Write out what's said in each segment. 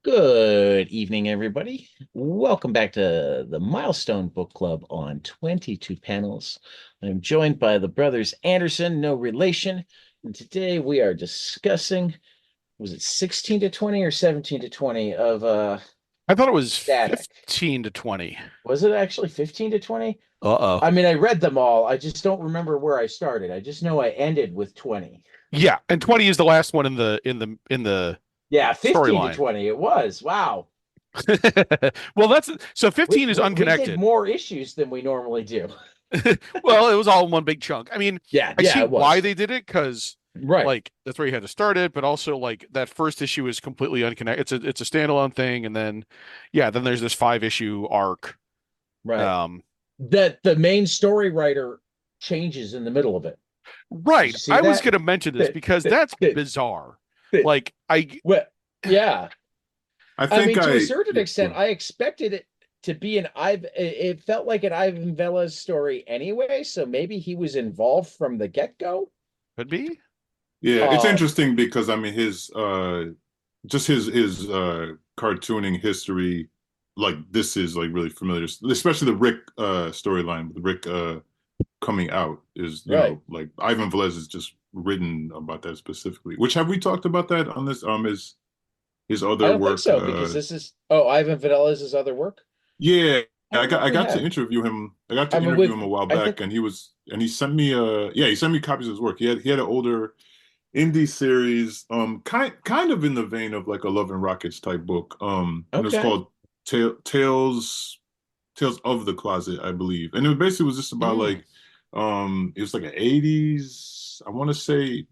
Good evening, everybody. Welcome back to the Milestone Book Club on 22 panels. I'm joined by the brothers Anderson, no relation, and today we are discussing, was it 16 to 20 or 17 to 20 of I thought it was Static? 15 to 20. Was it actually 15 to 20? Uh-oh. I mean, I read them all. I just don't remember where I started. I just know I ended with 20. Yeah, and 20 is the last one in the Yeah, 15 to storyline. 20 it was. Wow. Well, that's so We 15 is we, we did unconnected. more issues than we normally do. Well, it was all in one big chunk. I mean, Yeah, I yeah, see it why was. they did it because Right. like that's where you had to start it, but also like that first issue is completely unconnected. It's a standalone thing, and then yeah, then there's this 5 issue arc. Right. Um, That the main story writer changes in the middle of it. Did right. you see I was that? gonna mention this That because that that's that bizarre. that Like I well, yeah. I I think mean, to a I certain yeah, extent, I expected it to be an Iv. It felt like an Ivan Vella's story anyway, so maybe he was involved from the get-go. could be. yeah, it's Um, interesting because I mean his just his cartooning history, like this is like really familiar, especially the Rick storyline with Rick coming out is, right. like Ivan Velez is just written about that specifically. Which have we talked about that on this his I other don't think work? so because this is Ivan Vanilla's other work. Yeah, I don't know if I we got to have. interview him. I got I to mean, interview with him a while I think back, and he sent me he sent me copies of his work. He had an older indie series, kind of in the vein of like a Love and Rockets type book. And it was okay. called Tales of the Closet, I believe. And it basically was just about Mm, like it was like an 80s, I want to say,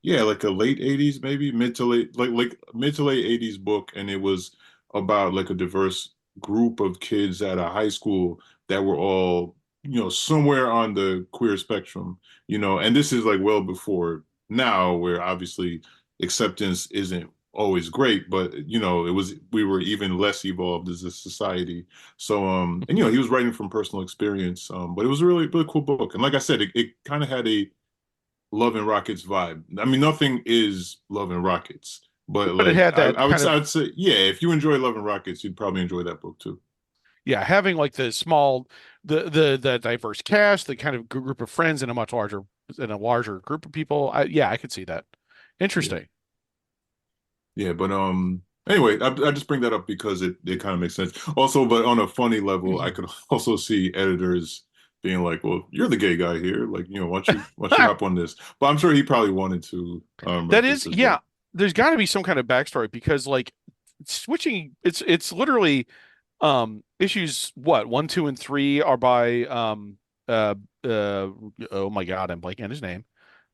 yeah, like a late 80s, maybe mid to late, like mid to late 80s book, and it was about like a diverse group of kids at a high school that were all, somewhere on the queer spectrum, and this is like well before now, where obviously acceptance isn't always great, but we were even less evolved as a society. So and he was writing from personal experience, but it was a really, really cool book. And like I said, it kind of had a Love and Rockets vibe. I mean, nothing is Love and Rockets, but But it like had that kind I of would say, yeah, if you enjoy Love and Rockets, you'd probably enjoy that book too. yeah, having like the small the diverse cast, the kind of group of friends in a larger group of people. Yeah, I could see that. Yeah, Interesting. yeah, but anyway, I just bring that up because it kind of makes sense. Also, but on a funny level, I could also see editors being like, "Well, you're the gay guy here, like, why don't you hop on this?" But I'm sure he probably wanted to That write is, this as yeah, well. there's got to be some kind of backstory because like switching it's literally issues what 1, 2, and 3 are by uh uh oh my God, I'm blanking on his name.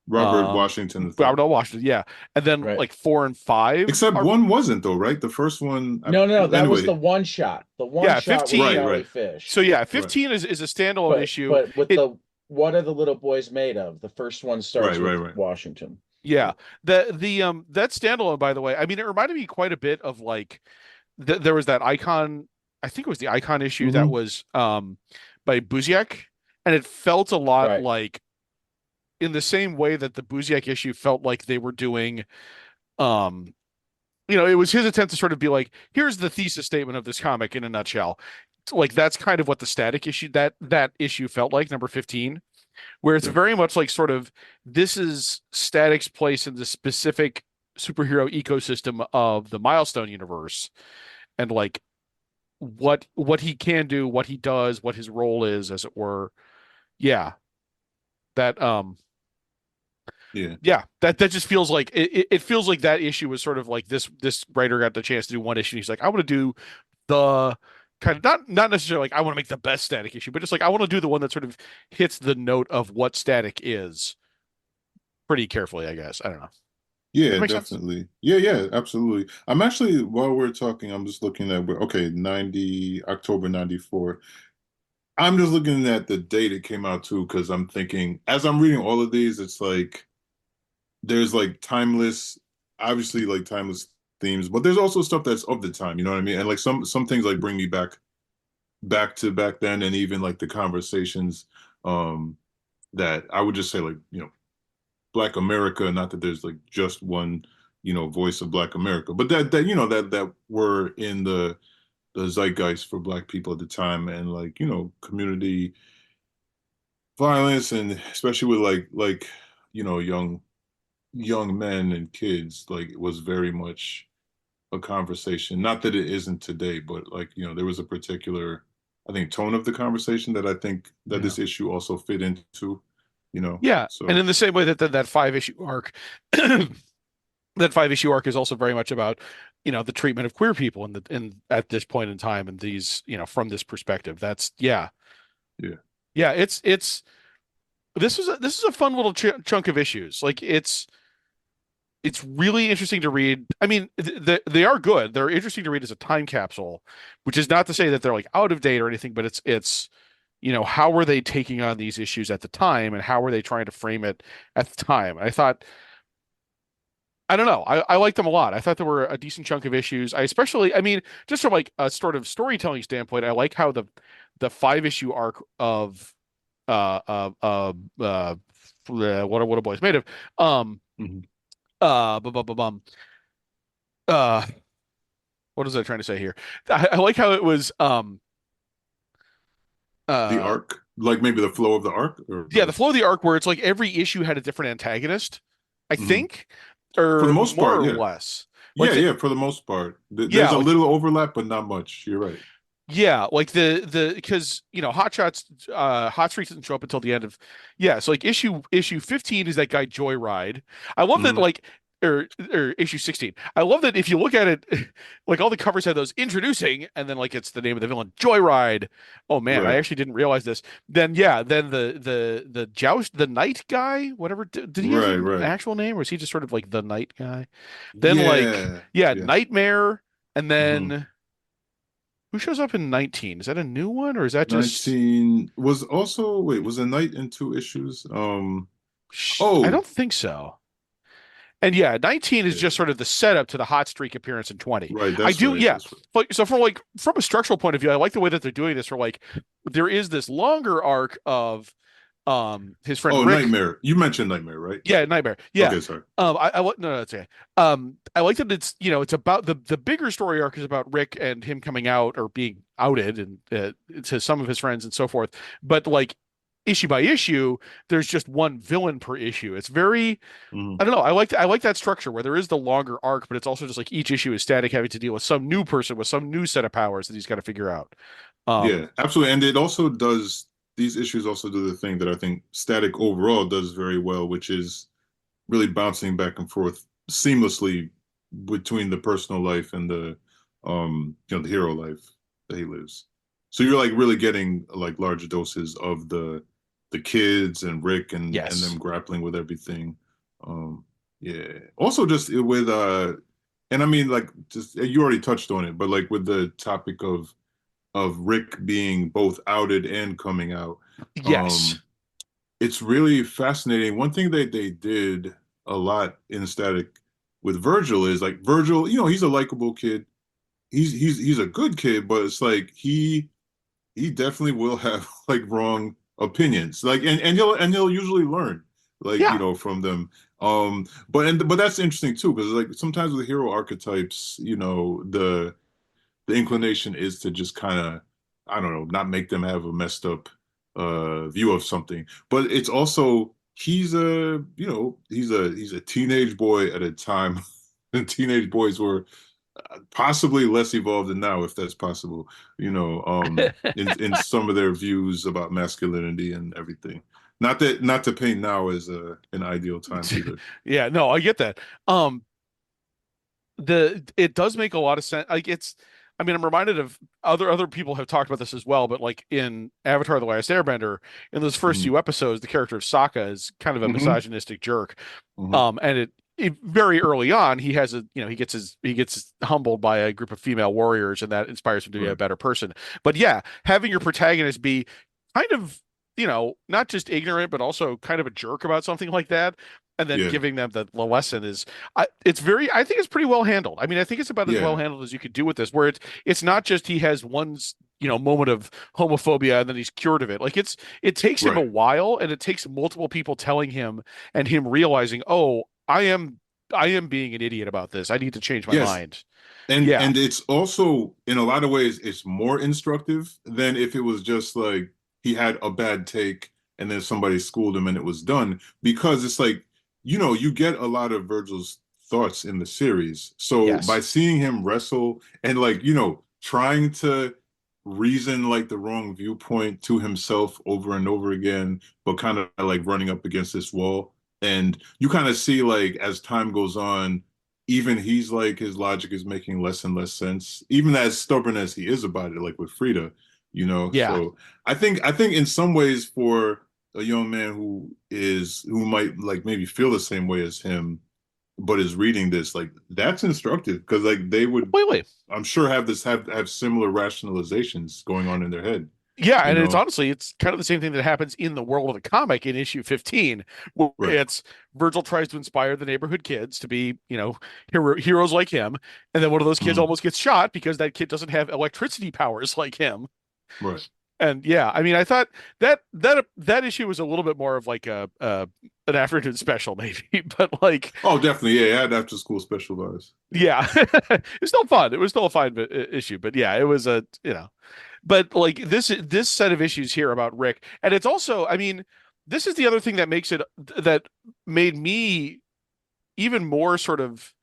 Robert Washington Robert III. L. Washington, yeah. And then right. like 4 and 5 Except are one wasn't though, right? The first one, No, no, no. That was the anyway, one shot. The one yeah, shot with 15. right, Charlie right, So Fish. yeah, right, 15 is a standalone issue. But with It the what are the little boys made of? The first one right, starts right, with right. Washington. Yeah. The that standalone, by the way, I mean, it reminded me quite a bit of like there was that icon, I think it was the icon issue that Hmm. was by Buziak, and it felt a lot Right. like in the same way that the Buziak issue felt like they were doing um it was his attempt to sort of be like, here's the thesis statement of this comic in a nutshell. Like that's kind of what the static issue that issue felt like, number 15, where it's Yeah. very much like sort of this is Static's place in the specific superhero ecosystem of the Milestone universe, and like what he can do, what he does, what his role is, as it were. Yeah, that Yeah. yeah, that just feels like it feels like that issue was sort of like this writer got the chance to do one issue. And he's like, I want to do the kind of not necessarily like I want to make the best Static issue, but just like I want to do the one that sort of hits the note of what Static is pretty carefully, I guess. I don't know. That Yeah, makes sense. definitely. Yeah, yeah, absolutely. I'm actually, while we're talking, I'm just looking at okay, 90 October 94. I'm just looking at the date it came out too, because I'm thinking as I'm reading all of these, it's like there's like timeless, obviously like timeless themes, but there's also stuff that's of the time, you know what I mean? And like some things like bring me back to back then, and even like the conversations um that I would just say like, Black America, not that there's like just one, voice of Black America. But that were in the zeitgeist for Black people at the time, and like, community violence, and especially with like young men and kids, like it was very much a conversation. Not that it isn't today, but like, there was a particular, I think, tone of the conversation that I think that Yeah. this issue also fit into, Yeah. And so in the same way that 5 issue arc, that 5 issue arc is also very much about, the treatment of queer people in at this point in time and these, from this perspective. That's yeah. yeah. Yeah, it's this is a fun little chunk of issues. Like it's really interesting to read. I mean, they are good. They're interesting to read as a time capsule, which is not to say that they're like out of date or anything, but it's how were they taking on these issues at the time and how were they trying to frame it at the time? I thought, I don't know. I liked them a lot. I thought there were a decent chunk of issues. I mean, just from like a sort of storytelling standpoint, I like how the 5 issue arc of uh uh uh, uh what a boy's made of um Mhm. bum, bum, bum, bum. uh what was I trying to say here? I like how it was The uh arc, like maybe the flow of the arc, yeah, the flow of the arc where it's like every issue had a different antagonist, I Mhm. think, For the or most more part, or yeah. less. Like Yeah, yeah, for the most part. yeah, There's a like little overlap, but not much. You're right. yeah, like the because Hot Streak doesn't show up until the end of yeah, so like issue 15 is that guy Joyride. I love that Hmm. like or issue 16. I love that if you look at it, like all the covers have those introducing and then like it's the name of the villain, Joyride. Oh man, I Right, actually didn't realize this. Then yeah, then the joust the night guy, whatever did he have right, an right. actual name or was he just sort of like the night guy? Then like Yeah, yeah, yeah. Nightmare and Hmm. then who shows up in 19? Is that a new one or is that just 19 was also, wait, was a night in 2 issues? I Oh, don't think so. And yeah, 19 is just yeah, sort of the setup to the hot streak appearance in 20. right. I That's do, right. yeah. That's right. So from a structural point of view, I like the way that they're doing this for like there is this longer arc of his friend Oh, Rick. Nightmare. You mentioned Nightmare, right? Yeah, Nightmare. Yeah. Okay, sorry. No, that's okay. I like that it's it's about the bigger story arc is about Rick and him coming out or being outed and to some of his friends and so forth. But like issue by issue, there's just one villain per issue. It's very Hmm. I don't know. I like that structure where there is the longer arc, but it's also just like each issue is static, having to deal with some new person with some new set of powers that he's got to figure out. Yeah, Um, absolutely. And it also does, these issues also do the thing that I think Static overall does very well, which is really bouncing back and forth seamlessly between the personal life and the hero life that he lives. So you're like really getting like large doses of the kids and Rick and yes. them grappling with everything. Um, yeah. Also just with and I mean like just you already touched on it, but like with the topic of Rick being both outed and coming out. Yes. Um, it's really fascinating. One thing that they did a lot in Static with Virgil is like Virgil, he's a likable kid. He's a good kid, but it's like he definitely will have like wrong opinions. Like and he'll usually learn like, Yeah. from them. But that's interesting too, because like sometimes with hero archetypes, the inclination is to just kind of, I don't know, not make them have a messed up view of something. But it's also he's a teenage boy at a time and teenage boys were possibly less evolved than now, if that's possible, in some of their views about masculinity and everything. Not to paint now as an ideal time either. Yeah, no, I get that. Um, the it does make a lot of sense. Like it's, I mean, I'm reminded of other people have talked about this as well, but like in Avatar: The Last Airbender, in those first Hmm. few episodes, the character of Sokka is kind of a Hmm. misogynistic jerk. Hmm. And it very early on, he has he gets humbled by a group of female warriors, and that inspires him to be a Right. better person. But yeah, having your protagonist be kind of not just ignorant, but also kind of a jerk about something like that, and then Yeah. giving them the lesson is, I think it's pretty well handled. I mean, I think it's about as well Yeah. handled as you could do with this, where it's not just he has one moment of homophobia and then he's cured of it. Like it takes him a Right. while, and it takes multiple people telling him and him realizing, oh, I am am being an idiot about this. I need to change my Yes, mind. and Yeah. it's also in a lot of ways it's more instructive than if it was just like he had a bad take and then somebody schooled him and it was done, because it's like, you get a lot of Virgil's thoughts in the series. So by Yes. seeing him wrestle and like, trying to reason like the wrong viewpoint to himself over and over again, but kind of like running up against this wall. And you kind of see like as time goes on, even he's like his logic is making less and less sense, even as stubborn as he is about it, like with Frida. Yeah. So I think in some ways for a young man who might like maybe feel the same way as him, but is reading this, like that's instructive because like they would, Completely. I'm sure, have similar rationalizations going on in their head, Yeah, you and it's know? honestly, it's kind of the same thing that happens in the world of the comic in issue 15, where Right. it's Virgil tries to inspire the neighborhood kids to be, heroes like him, and then one of those kids Mhm. almost gets shot because that kid doesn't have electricity powers like him. Right. And yeah, I mean, I thought that issue was a little bit more of like a an afternoon special, maybe, but like, Oh, definitely. Yeah, it had after school specialized. yeah, it's still fun. It was still a fine issue, but yeah, it was but like this set of issues here about Rick, and it's also, I mean, this is the other thing that makes it that made me even more sort of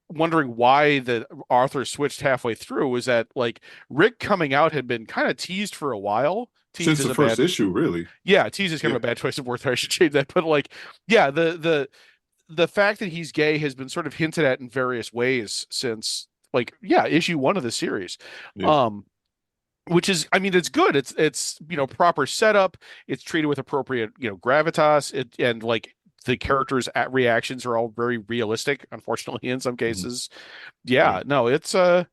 wondering why the author switched halfway through was that like Rick coming out had been kind of teased for a while. Teased Since is the a first bad, issue, really. yeah, teased is kind of Yeah. a bad choice of word there. I should change that. But like, yeah, the fact that he's gay has been sort of hinted at in various ways since like, yeah, issue one of the series. Yeah. Um, which is, I mean, it's good. It's proper setup. It's treated with appropriate gravitas. And like the characters' at reactions are all very realistic. Unfortunately, in some Mhm. cases, Right. yeah, no, it's I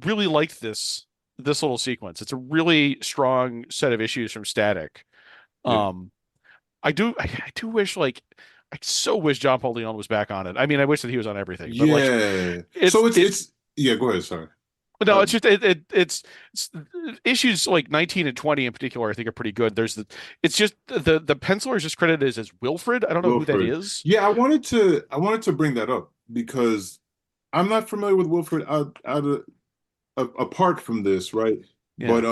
really like this little sequence. It's a really strong set of issues from Static. Yeah. Um, I do wish like I so wish John Paul Leon was back on it. I mean, I wish that he was on everything, but like Yeah. it's So it it's yeah, go ahead, sorry. no, Uh, it's just it's issues like 19 and 20 in particular, I think are pretty good. It's just the penciler is just credited as Wilfred. I don't know who that Wilfred. is. Yeah, I wanted to bring that up because I'm not familiar with Wilfred apart from this, right? Yeah. But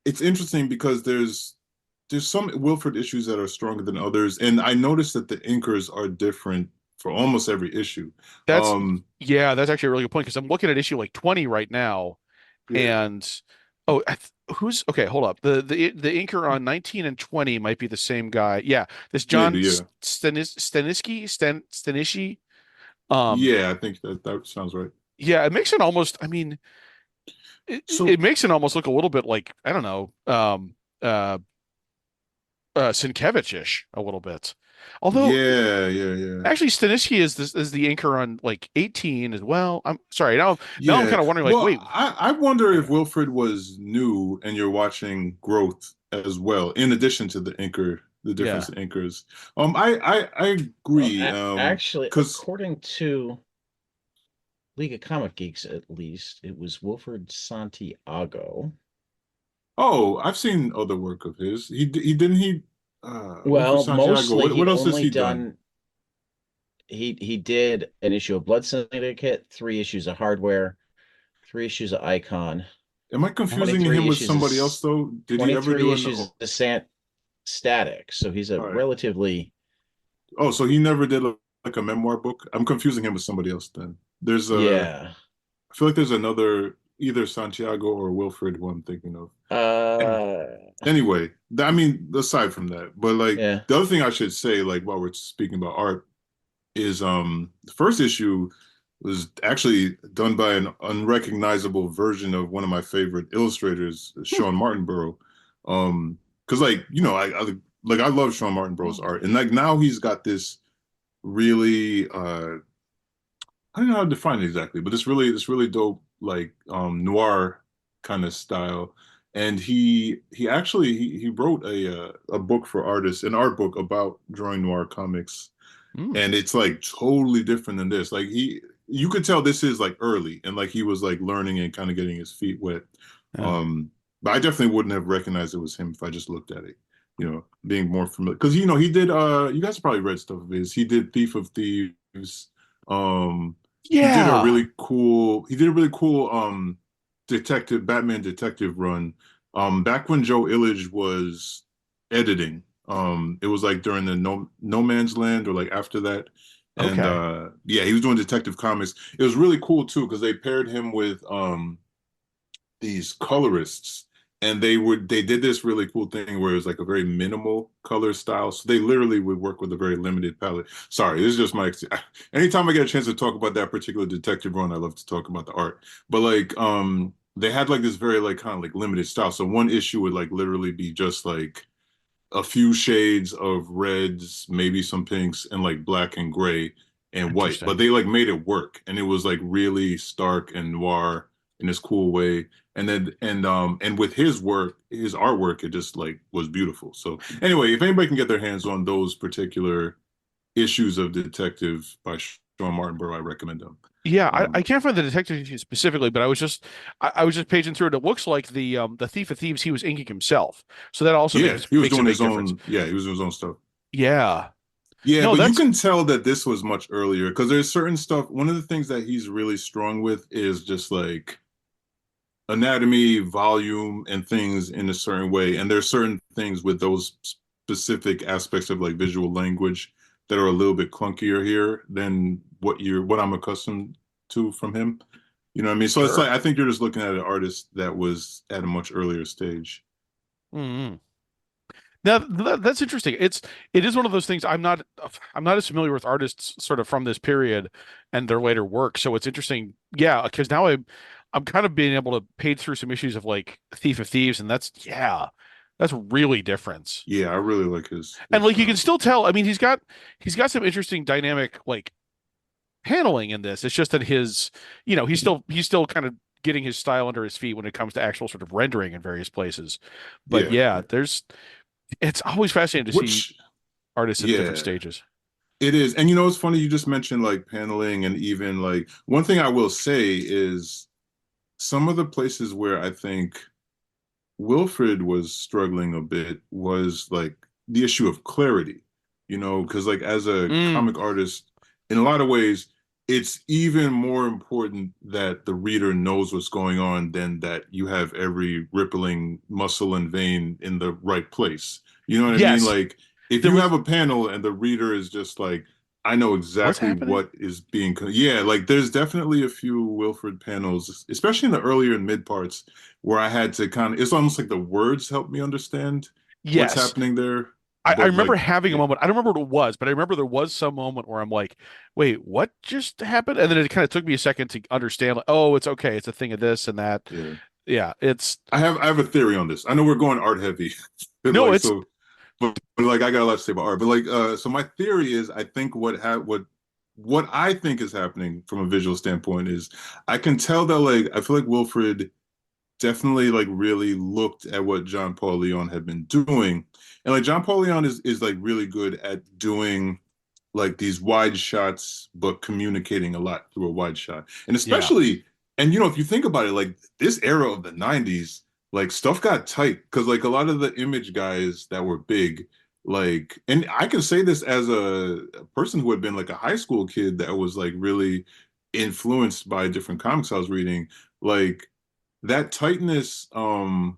it's interesting because there's some Wilfred issues that are stronger than others, and I noticed that the inkers are different for almost every issue. That's Um, yeah, that's actually a really good point because I'm looking at issue like 20 right now yeah, and oh, who's okay, hold up. The inker on 19 and 20 might be the same guy. Yeah, this John maybe, yeah. Stanishi. Um, Yeah, I think that sounds right. yeah, it makes it almost, I mean, it So makes it almost look a little bit like, I don't know, uh Sienkiewicz-ish a little bit. Although yeah, yeah, yeah. actually Staniski is the inker on like 18 as well. I'm sorry, now I'm Yeah. kind of wondering like, Well, wait, I wonder I if don't know. Wilfred was new and you're watching growth as well, in addition to the Yeah. difference in anchors. I Well, agree. actually, Because according to League of Comic Geeks, at least, it was Wilfred Santiago. oh, I've seen other work of his. He didn't he Wilfred Well, Santiago. mostly What he else has only he done? done he did an issue of Blood Syndicate, 3 issues of Hardware, 3 issues of Icon, Am I confusing 23 him with issues of somebody else though? Did he ever 23 do an issues of Static. So he's a all right. relatively Oh, so he never did like a memoir book? I'm confusing him with somebody else then. yeah. I feel like there's another either Santiago or Wilfred who I'm thinking of. And Uh anyway, I mean, aside from that, but like yeah. the other thing I should say, like while we're speaking about art, is the first issue was actually done by an unrecognizable version of one of my favorite illustrators, Sean Martinborough. Because like, I love Sean Martinborough's art. And like now he's got this really I don't know how to define it exactly, but this really dope like noir kind of style. And he actually he wrote a book for artists, an art book about drawing noir comics, Hmm. and it's like totally different than this. Like you could tell this is like early, and like he was like learning and kind of getting his feet wet. Yeah. But I definitely wouldn't have recognized it was him if I just looked at it. being more familiar because he did you guys probably read stuff of his. He did Thief of Thieves. Um Yeah. he did a really cool detective Batman detective run back when Joe Illidge was editing. It was like during the No Man's Land or like after that. And Okay. yeah, he was doing Detective Comics. It was really cool too because they paired him with these colorists and they did this really cool thing where it was like a very minimal color style, so they literally would work with a very limited palette. Sorry, this is just my anytime I get a chance to talk about that particular detective run, I love to talk about the art. But like they had like this very like kind of like limited style, so one issue would like literally be just like a few shades of reds, maybe some pinks, and like black and gray and white. But Interesting. they like made it work, and it was like really stark and noir in this cool way. And with his work, his artwork, it just like was beautiful. So anyway, if anybody can get their hands on those particular issues of Detective by Sean Martinborough, I recommend them. Yeah, I Um, can't find the detective issue specifically, but I was just paging through it. It looks like the Thief of Thieves he was inking himself, so that also yeah, he was makes a doing big his difference. own. Yeah, he was doing his own stuff. Yeah, Yeah, no, but you that's can tell that this was much earlier because there's certain stuff. One of the things that he's really strong with is just like anatomy, volume, and things in a certain way. And there's certain things with those specific aspects of like visual language that are a little bit clunkier here than what I'm accustomed to from him. You know what I mean? So it's like sure. I think you're just looking at an artist that was at a much earlier stage. Hmm. Now that's interesting. It is one of those things I'm not as familiar with artists sort of from this period and their later work. So it's interesting. Yeah, because now I'm kind of being able to page through some issues of like Thief of Thieves, and that's really different. Yeah, I really like his And his like you can style. still tell, I mean, he's got some interesting dynamic like paneling in this. It's just that he's still kind of getting his style under his feet when it comes to actual sort of rendering in various places. But Yeah, yeah, yeah. it's always fascinating to see Which artists at different yeah, stages. it is. And it's funny you just mentioned like paneling and even like one thing I will say is some of the places where I think Wilfred was struggling a bit was like the issue of clarity, because like as a Mm, comic artist, in a lot of ways, it's even more important that the reader knows what's going on than that you have every rippling muscle and vein in the right place. You know what I mean? yes, Like if there you have was a panel and the reader is just like, I know what's exactly happening? what is being, yeah, like there's definitely a few Wilfred panels, especially in the earlier and mid parts where I had to kind of, it's almost like the words help me understand what's Yes. happening there. I But remember like, having a yeah, moment. I don't remember what it was, but I remember there was some moment where I'm like, wait, what just happened? And then it kind of took me a second to understand, like, oh, it's okay. It's a thing of this and that. yeah. Yeah, it's I have a theory on this. I know we're going art heavy, no, like it's so, but like I got a lot to say about art. But like, so my theory is, I think what I think is happening from a visual standpoint is I can tell that like I feel like Wilfred definitely like really looked at what John Paul Leon had been doing. And like John Paul Leon is like really good at doing like these wide shots, but communicating a lot through a wide shot. And yeah. especially, and if you think about it, like this era of the 90s, like stuff got tight because like a lot of the image guys that were big, like, and I can say this as a person who had been like a high school kid that was like really influenced by different comics I was reading, like that tightness, because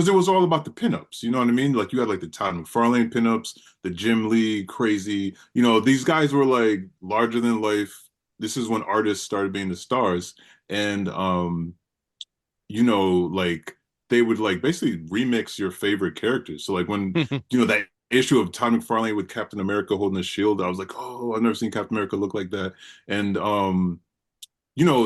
it was all about the pinups, you know what I mean? Like you had like the Todd McFarlane pinups, the Jim Lee crazy, these guys were like larger than life. This is when artists started being the stars. And like they would like basically remix your favorite characters. So like when, that issue of Todd McFarlane with Captain America holding a shield, I was like, oh, I've never seen Captain America look like that. And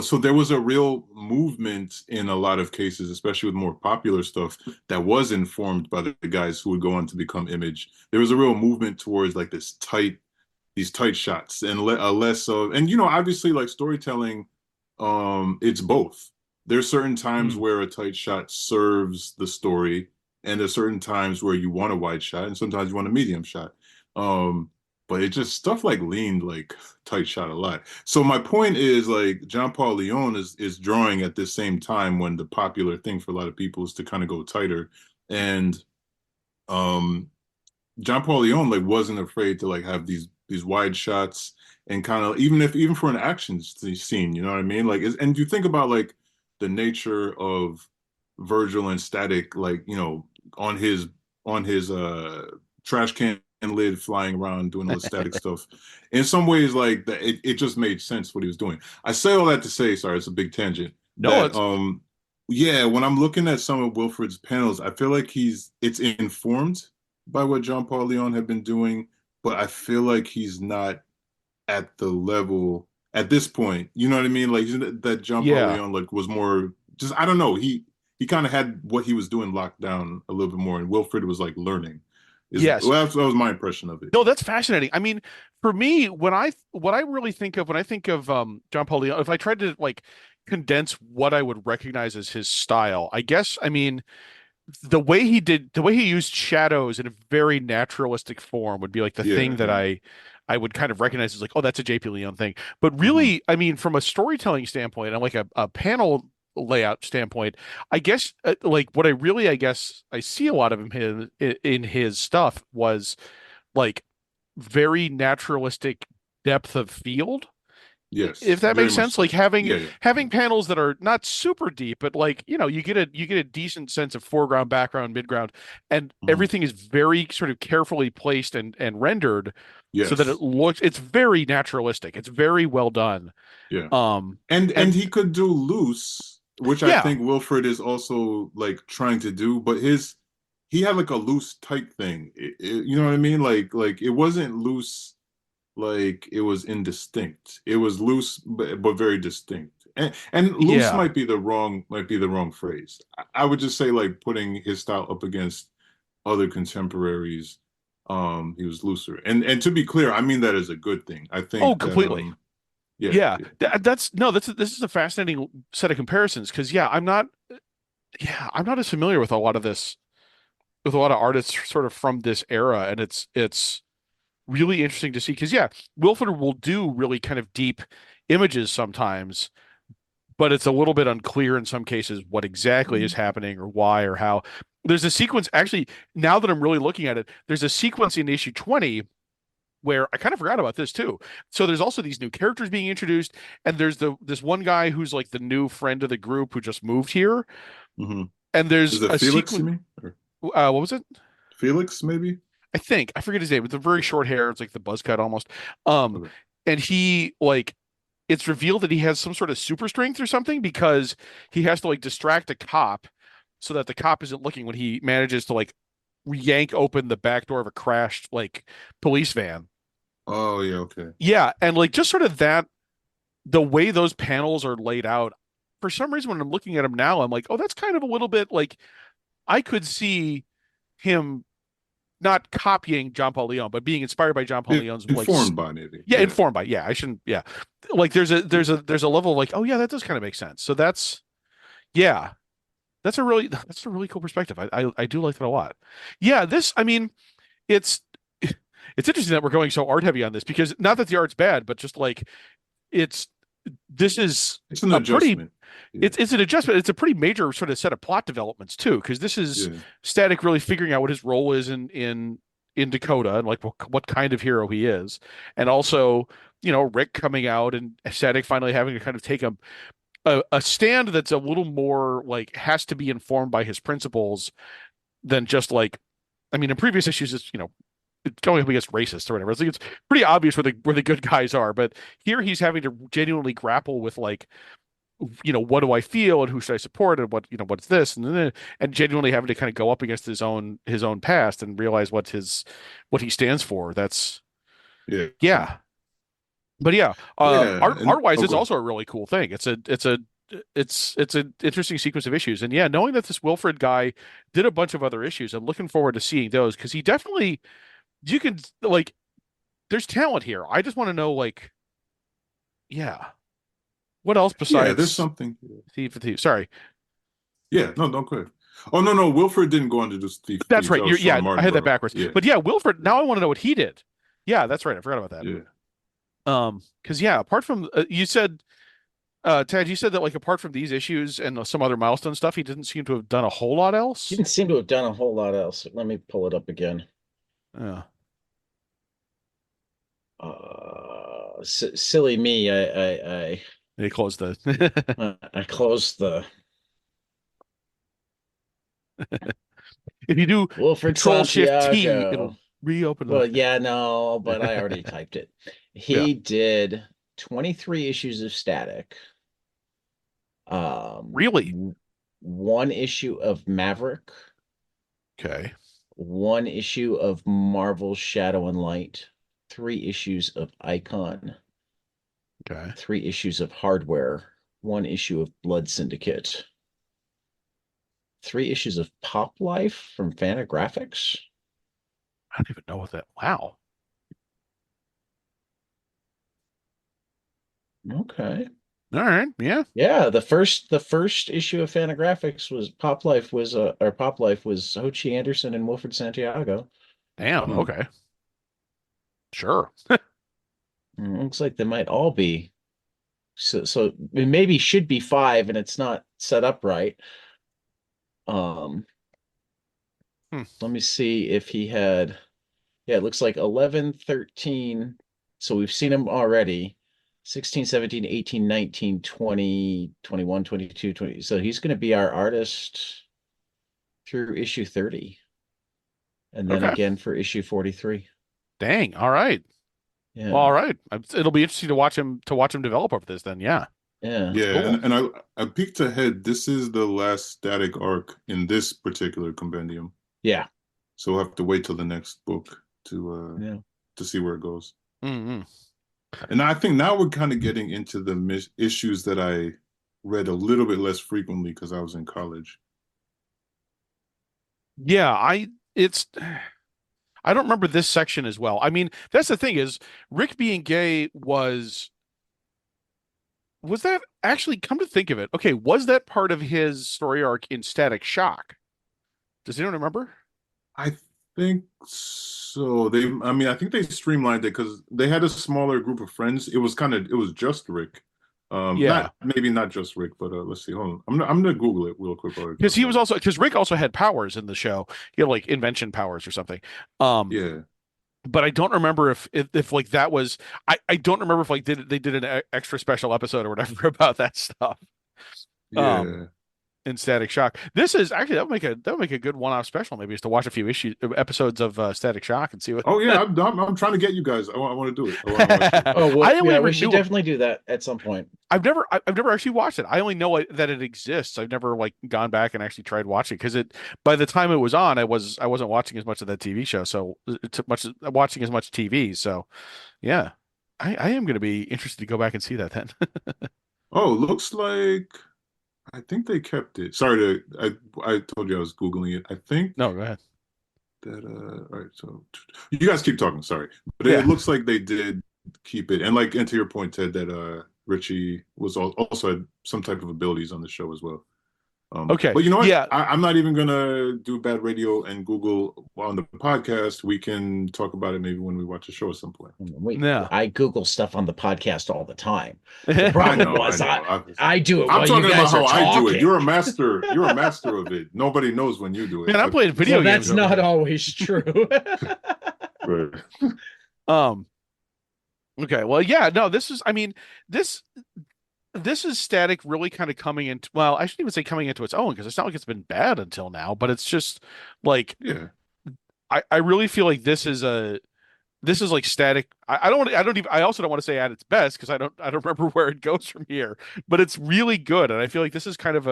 so there was a real movement in a lot of cases, especially with more popular stuff, that was informed by the guys who would go on to become Image. There was a real movement towards like these tight shots and less of, and obviously like storytelling, it's both. There's certain times Mm. where a tight shot serves the story, and there's certain times where you want a wide shot, and sometimes you want a medium shot. Um, but it just stuff like leaned like tight shot a lot. So my point is like John Paul Leon is drawing at this same time when the popular thing for a lot of people is to kind of go tighter. And um John Paul Leon like wasn't afraid to like have these wide shots and kind of even for an action scene, you know what I mean? Like, and you think about like the nature of Virgil and Static, like on his on his trash can lid flying around doing all the static stuff. In some ways, like that, it just made sense what he was doing. I say all that to say, sorry, it's a big tangent. No, That it's yeah, when I'm looking at some of Wilfred's panels, I feel like it's informed by what John Paul Leon had been doing, but I feel like he's not at the level at this point. You know what I mean? Like that John Paul yeah. Leon like was more just I don't know. He kind of had what he was doing locked down a little bit more, and Wilfred was like learning. Yes. That was my impression of it. No, that's fascinating. I mean, for me, what I really think of when I think of John Paul Leon, if I tried to like condense what I would recognize as his style, I guess, I mean, the way he used shadows in a very naturalistic form would be like the Yeah, thing that yeah. I would kind of recognize as like, oh, that's a JP Leon thing. But Hmm. really, I mean, from a storytelling standpoint and like a panel layout standpoint, I guess like what I really I guess I see a lot of him in his stuff was like very naturalistic depth of field, Yes, if that very makes much sense. Like so. having Yeah, yeah. having panels that are not super deep, but like you get a decent sense of foreground, background, midground, and Hmm. everything is very sort of carefully placed and rendered so that Yes, it's very naturalistic. It's very well done. yeah. Um And and he could do loose, which I yeah, think Wilfred is also like trying to do, but his he had like a loose tight thing. You know what I mean? Like it wasn't loose like it was indistinct. It was loose but very distinct. And loose yeah. might be the wrong phrase. I would just say like putting his style up against other contemporaries, he was looser. And to be clear, I mean that as a good thing. I Oh, think that completely. yeah, Yeah. yeah. That's no, this is a fascinating set of comparisons because I'm not as familiar with a lot of this with a lot of artists sort of from this era, and it's really interesting to see because yeah, Wilford will do really kind of deep images sometimes, but it's a little bit unclear in some cases what exactly is happening or why or how. There's a sequence actually, now that I'm really looking at it, there's a sequence in issue 20 where I kind of forgot about this too. So there's also these new characters being introduced, and there's this one guy who's like the new friend of the group who just moved here, Hmm. and there's Is it a Felix, you sequence. mean? Or What was it? Felix, maybe? I think I forget his name. With the very short hair, it's like the buzz cut almost. Um, Okay. and he like it's revealed that he has some sort of super strength or something because he has to like distract a cop so that the cop isn't looking when he manages to like yank open the back door of a crashed like police van. Oh yeah, okay. Yeah, and like just sort of that the way those panels are laid out. For some reason, when I'm looking at them now, I'm like, oh, that's kind of a little bit like I could see him not copying John Paul Leon, but being inspired by John Paul Leon's like Informed by maybe. yeah, Yeah. informed by yeah. I shouldn't yeah. Like there's a level of like oh yeah, that does kind of make sense. So that's yeah, that's a really cool perspective. I do like that a lot. Yeah, this I mean it's it's interesting that we're going so art heavy on this because not that the art's bad, but just like it's this is It's an a pretty adjustment. Yeah. it's an adjustment. It's a pretty major sort of set of plot developments too, because this is Yeah. Static really figuring out what his role is in Dakota and like what kind of hero he is, and also Rick coming out and Static finally having to kind of take a stand that's a little more like has to be informed by his principles than just like I mean in previous issues it's going up against racists or whatever. It's like it's pretty obvious where the good guys are, but here he's having to genuinely grapple with like what do I feel and who should I support and what's this and genuinely having to kind of go up against his own past and realize what he stands for. That's Yeah. yeah. But yeah, Yeah. And art wise, oh it's good. also a really cool thing. It's an interesting sequence of issues. And yeah, knowing that this Wilfred guy did a bunch of other issues, I'm looking forward to seeing those because he definitely you can like there's talent here. I just want to know like yeah, what else Yeah, there's besides something. Thief of Thieves? Sorry. Yeah, no, don't quit. Oh no, Wilfred didn't go on to do Thief That's Thieves. right. That was Yeah, Sean I Martin had that brought on. backwards. Yeah, But yeah, Wilfred, now I want to know what he did. Yeah, that's right. I forgot about that. yeah. Because yeah, apart from you said Tad, you said that like apart from these issues and some other milestone stuff, he didn't seem to have done a whole lot He else. didn't seem to have done a whole lot else. Let me pull it up again. Yeah. Silly me. They closed the. I closed the If you do Wilfred Control Shift T, Santiago. it'll reopen Well, yeah, no, but I already the. typed it. Yeah. He did 23 issues of Static. Really? One issue of Maverick, Okay. one issue of Marvel's Shadow and Light, 3 issues of Icon, Okay. 3 issues of Hardware, 1 issue of Blood Syndicate, 3 issues of Pop Life from Fantagraphics. I don't even know what that. Wow. Okay. All right. Yeah. Yeah, the first issue of Fantagraphics was Pop Life was or Pop Life was Hochi Anderson and Wilfred Santiago. Damn. Hmm. Okay. Sure. Looks like they might all be. So it maybe should be 5 and it's not set up right. Um, Hmm. Let me see if he had, yeah, it looks like 11, 13. So we've seen him already. 16, 17, 18, 19, 20, 21, 22, 20. So he's going to be our artist through issue 30 and then Okay. again for issue 43. Dang. All right. Well, Yeah. all right. It'll be interesting to watch him develop over this then. Yeah. Yeah. Yeah, Cool. and I peeked ahead. This is the last Static arc in this particular compendium, Yeah. so we'll have to wait till the next book Yeah. to see where it goes. Mm-hmm. And I think now we're kind of getting into the issues that I read a little bit less frequently because I was in college. Yeah. I don't remember this section as well. I mean, that's the thing is Rick being gay was that actually come to think of it? Okay, was that part of his story arc in Static Shock? Does anyone remember? I think so. I think they streamlined it because they had a smaller group of friends. It was just Rick. Yeah. Maybe not just Rick, but let's see. Hold on. I'm gonna Google it real quick while we Because talk about it. Rick also had powers in the show. He had like invention powers or something. Yeah, But I don't remember if like that was I don't remember if like they did an extra special episode or whatever about that stuff. Um yeah. in Static Shock. This is actually that would make a good one-off special maybe is to watch a few episodes of Static Shock and see what Oh yeah, I'm trying to get you guys. I want to do it. I want to watch it. Oh, well, I only yeah, ever we should knew definitely do that at some point. I've never actually watched it. I only know that it exists. I've never like gone back and actually tried watching because it by the time it was on, I wasn't watching as much of that TV show, so watching as much TV. So yeah, I am going to be interested to go back and see that then. Oh, looks like I think they kept it. Sorry I told you I was Googling it. I think No, go ahead. that all right, so you guys keep talking, sorry. But Yeah. it looks like they did keep it. And like and to your point, Ted, that Richie was also had some type of abilities on the show as well. Okay. But you know what? Yeah. I'm not even gonna do bad radio and Google on the podcast. We can talk about it maybe when we watch a show at some point. Yeah. I Google stuff on the podcast all the time. The I problem know, was I know. I do it I'm while talking you about guys are how I do it. talking. You're a master. You're a master of it. Nobody knows when you do it. Man, I'm playing video Well, games that's over not here. always true. Right. Um. Okay. Well, yeah. No. This is. I mean, this is Static really kind of coming into. Well, I shouldn't even say coming into its own because it's not like it's been bad until now. But it's just like Yeah. I really feel like this is like Static. I don't want I don't even I also don't want to say at its best because I don't remember where it goes from here. But it's really good, and I feel like this is kind of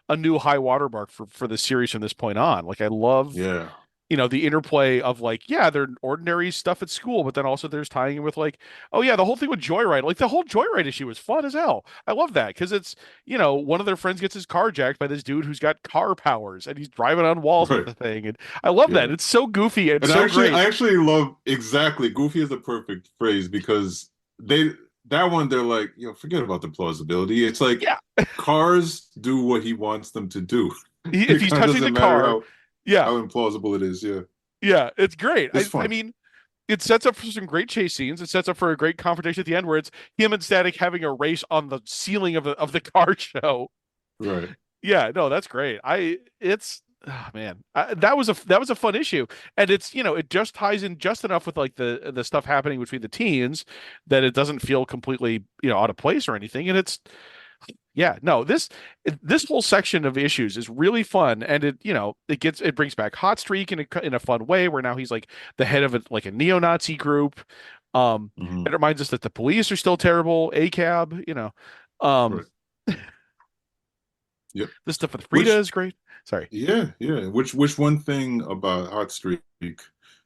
a new high watermark for the series from this point on. Like I love Yeah. the interplay of like, yeah, they're ordinary stuff at school, but then also there's tying in with like, oh yeah, the whole thing with Joyride, like the whole Joyride issue was fun as hell. I love that because it's, one of their friends gets his car jacked by this dude who's got car powers and he's driving on walls with Right. the thing. And I love that. Yeah. It's so goofy and And so great. I actually love exactly goofy is the perfect phrase because that one they're like, forget about the plausibility. It's like Yeah. cars do what he wants them to do. If he's It kinda touching the doesn't matter car, yeah, how implausible it is. Yeah. yeah, it's great. It's I fun. mean, it sets up for some great chase scenes. It sets up for a great confrontation at the end where it's him and Static having a race on the ceiling of the car show. Right. Yeah, no, that's great. It's oh man, that was a fun issue, and it's it just ties in just enough with like the stuff happening between the teens that it doesn't feel completely out of place or anything, and it's yeah, no, this whole section of issues is really fun, and it brings back Hot Streak in a fun way where now he's like the head of like a neo-Nazi group. It Hmm. reminds us that the police are still terrible. ACAB, um, Right. Yep. the stuff with Frida Which is great. Sorry. Yeah. Which one thing about Hot Streak,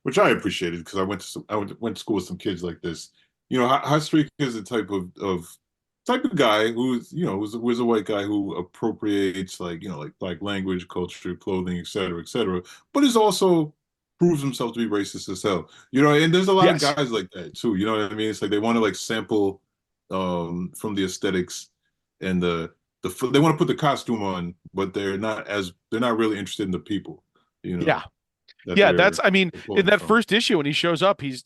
which I appreciated because I went to school with some kids like this. Hot Streak is the type of guy who's a white guy who appropriates like black language, culture, clothing, et cetera, but is also proves himself to be racist as hell. And there's a lot of Yes. guys like that too. You know what I mean? It's like they want to like sample from the aesthetics and they want to put the costume on, but they're not really interested in the people, Yeah. that Yeah, that's I mean, they're in quoting that from. first issue when he shows up, he's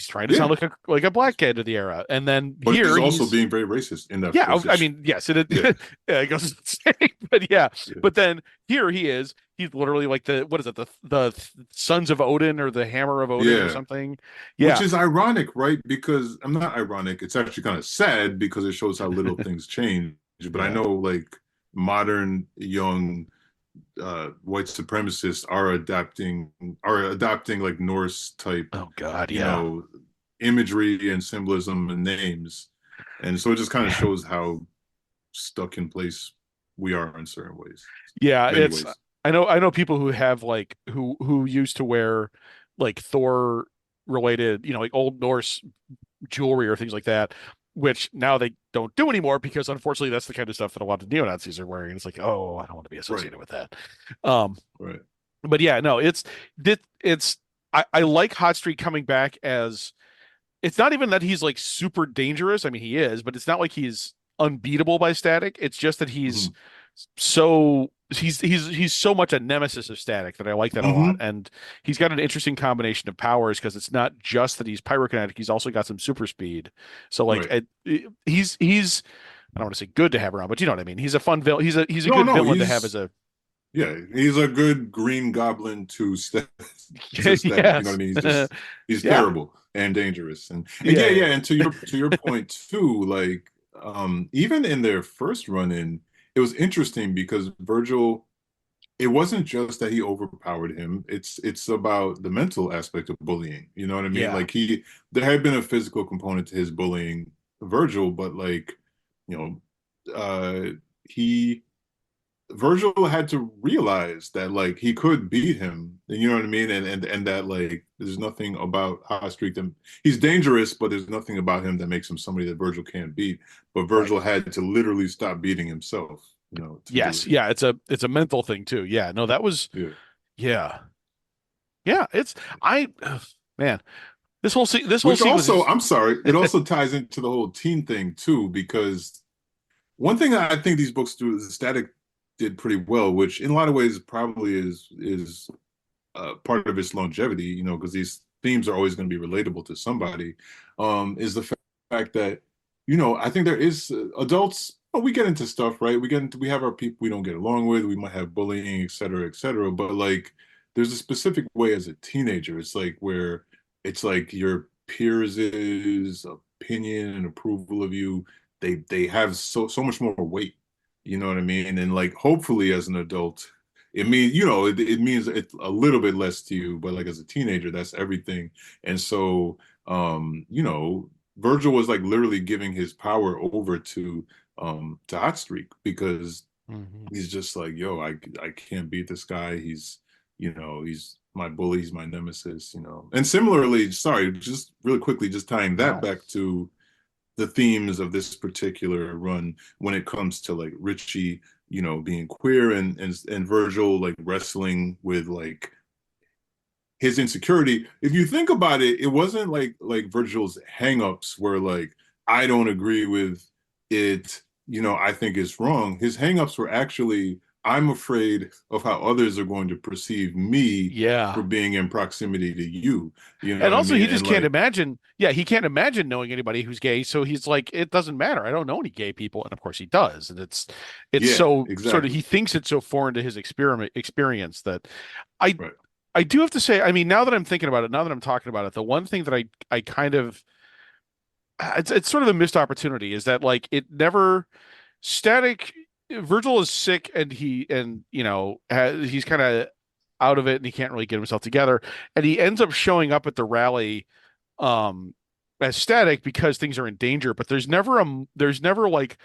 trying to sound Yeah, like a black kid of the era. And then but he's here also he's being very racist in that yeah, first I issue. mean, yes, Yeah, yeah, it goes without saying, but yeah. yeah, But then here he's literally like the what is it, the Sons of Odin or the Hammer of Odin or yeah. something. Which Yeah. is ironic, right? Because I'm not ironic. It's actually kind of sad because it shows how little things change. But I Yeah. know like modern young white supremacists are adopting like Norse type, Oh God, you yeah. know, imagery and symbolism and names. And so it just kind of shows how stuck in place we are in certain ways. Yeah, Many it's ways. I know people who have like who used to wear like Thor related, like Old Norse jewelry or things like that, which now they don't do anymore because unfortunately that's the kind of stuff that a lot of neo-Nazis are wearing. It's like, oh, I don't want to be Right. associated with that. Um, Right. but yeah, no, it's I like Hot Streak coming back as it's not even that he's like super dangerous. I mean, he is, but it's not like he's unbeatable by Static. It's just that Hmm. he's so much a nemesis of Static that I like that a lot. Hmm. And he's got an interesting combination of powers because it's not just that he's pyrokinetic, he's also got some super speed. So like Right. he's I don't want to say good to have around, but you know what I mean. He's a fun villain. He's a No, good no, villain to have as a he's a good Green Goblin to Static. You know what I yes. mean? He's Yeah. terrible and dangerous, and Yeah, yeah. yeah. And to your point too, like even in their first run in, it was interesting because Virgil. It wasn't just that he overpowered him. It's about the mental aspect of bullying. You know what I mean? Yeah. Like there had been a physical component to his bullying Virgil, but like, you he Virgil had to realize that like he could beat him, you know what I mean, and that like there's nothing about Hot Streak that he's dangerous, but there's nothing about him that makes him somebody that Virgil can't beat. But Right. Virgil had to literally stop beating himself, to do Yes, it. yeah, it's a mental thing too. Yeah, no, that was Yeah. yeah, yeah. It's I man, this whole Which sequence also, is I'm sorry, it also ties into the whole teen thing too, because one thing I think these books do is Static did pretty well, which in a lot of ways probably is part of its longevity, because these themes are always going to be relatable to somebody, is the fact that, I think there is adults, we get into stuff, right? We have our people we don't get along with, we might have bullying, et cetera. But like, there's a specific way as a teenager, it's like where it's like your peers' opinion and approval of you, they have so much more weight. You know what I mean? And like, hopefully, as an adult, it means it means it's a little bit less to you, but like as a teenager, that's everything. And so, Virgil was like literally giving his power over to Hot Streak because Mhm. he's just like, yo, I can't beat this guy. He's my bully, he's my nemesis. And similarly, sorry, just really quickly, just tying that No. back to the themes of this particular run when it comes to like Richie, being queer and Virgil like wrestling with like his insecurity. If you think about it, it wasn't like Virgil's hangups were like, I don't agree with it, I think it's wrong. His hangups were actually, I'm afraid of how others are going to perceive me Yeah. for being in proximity to you. You know And what I also, mean? he just And can't like, imagine. Yeah, he can't imagine knowing anybody who's gay. So he's like, it doesn't matter. I don't know any gay people, and of course he does. And it's yeah, so sort of exactly. he thinks it's so foreign to his experience that I Right. I do have to say. I mean, now that I'm thinking about it, now that I'm talking about it, the one thing that I kind of it's sort of a missed opportunity is that like it never Static Virgil is sick and he's kind of out of it and he can't really get himself together and he ends up showing up at the rally um as Static because things are in danger, but there's never like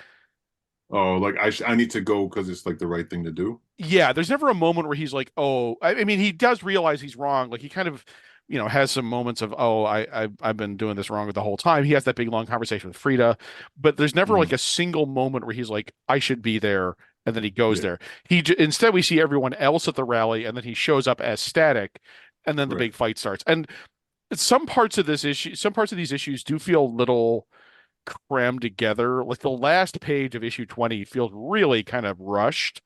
Oh, like I need to go because it's like the right thing to do. yeah, there's never a moment where he's like, oh, I mean, he does realize he's wrong. Like he kind of, has some moments of, oh, I've been doing this wrong the whole time. He has that big long conversation with Frida, but there's never like Mhm. a single moment where he's like, I should be there, and then he goes Yeah, there. Instead we see everyone else at the rally, and then he shows up as Static, and then the right. big fight starts. And some parts of these issues do feel a little crammed together. Like the last page of issue 20 feels really kind of rushed.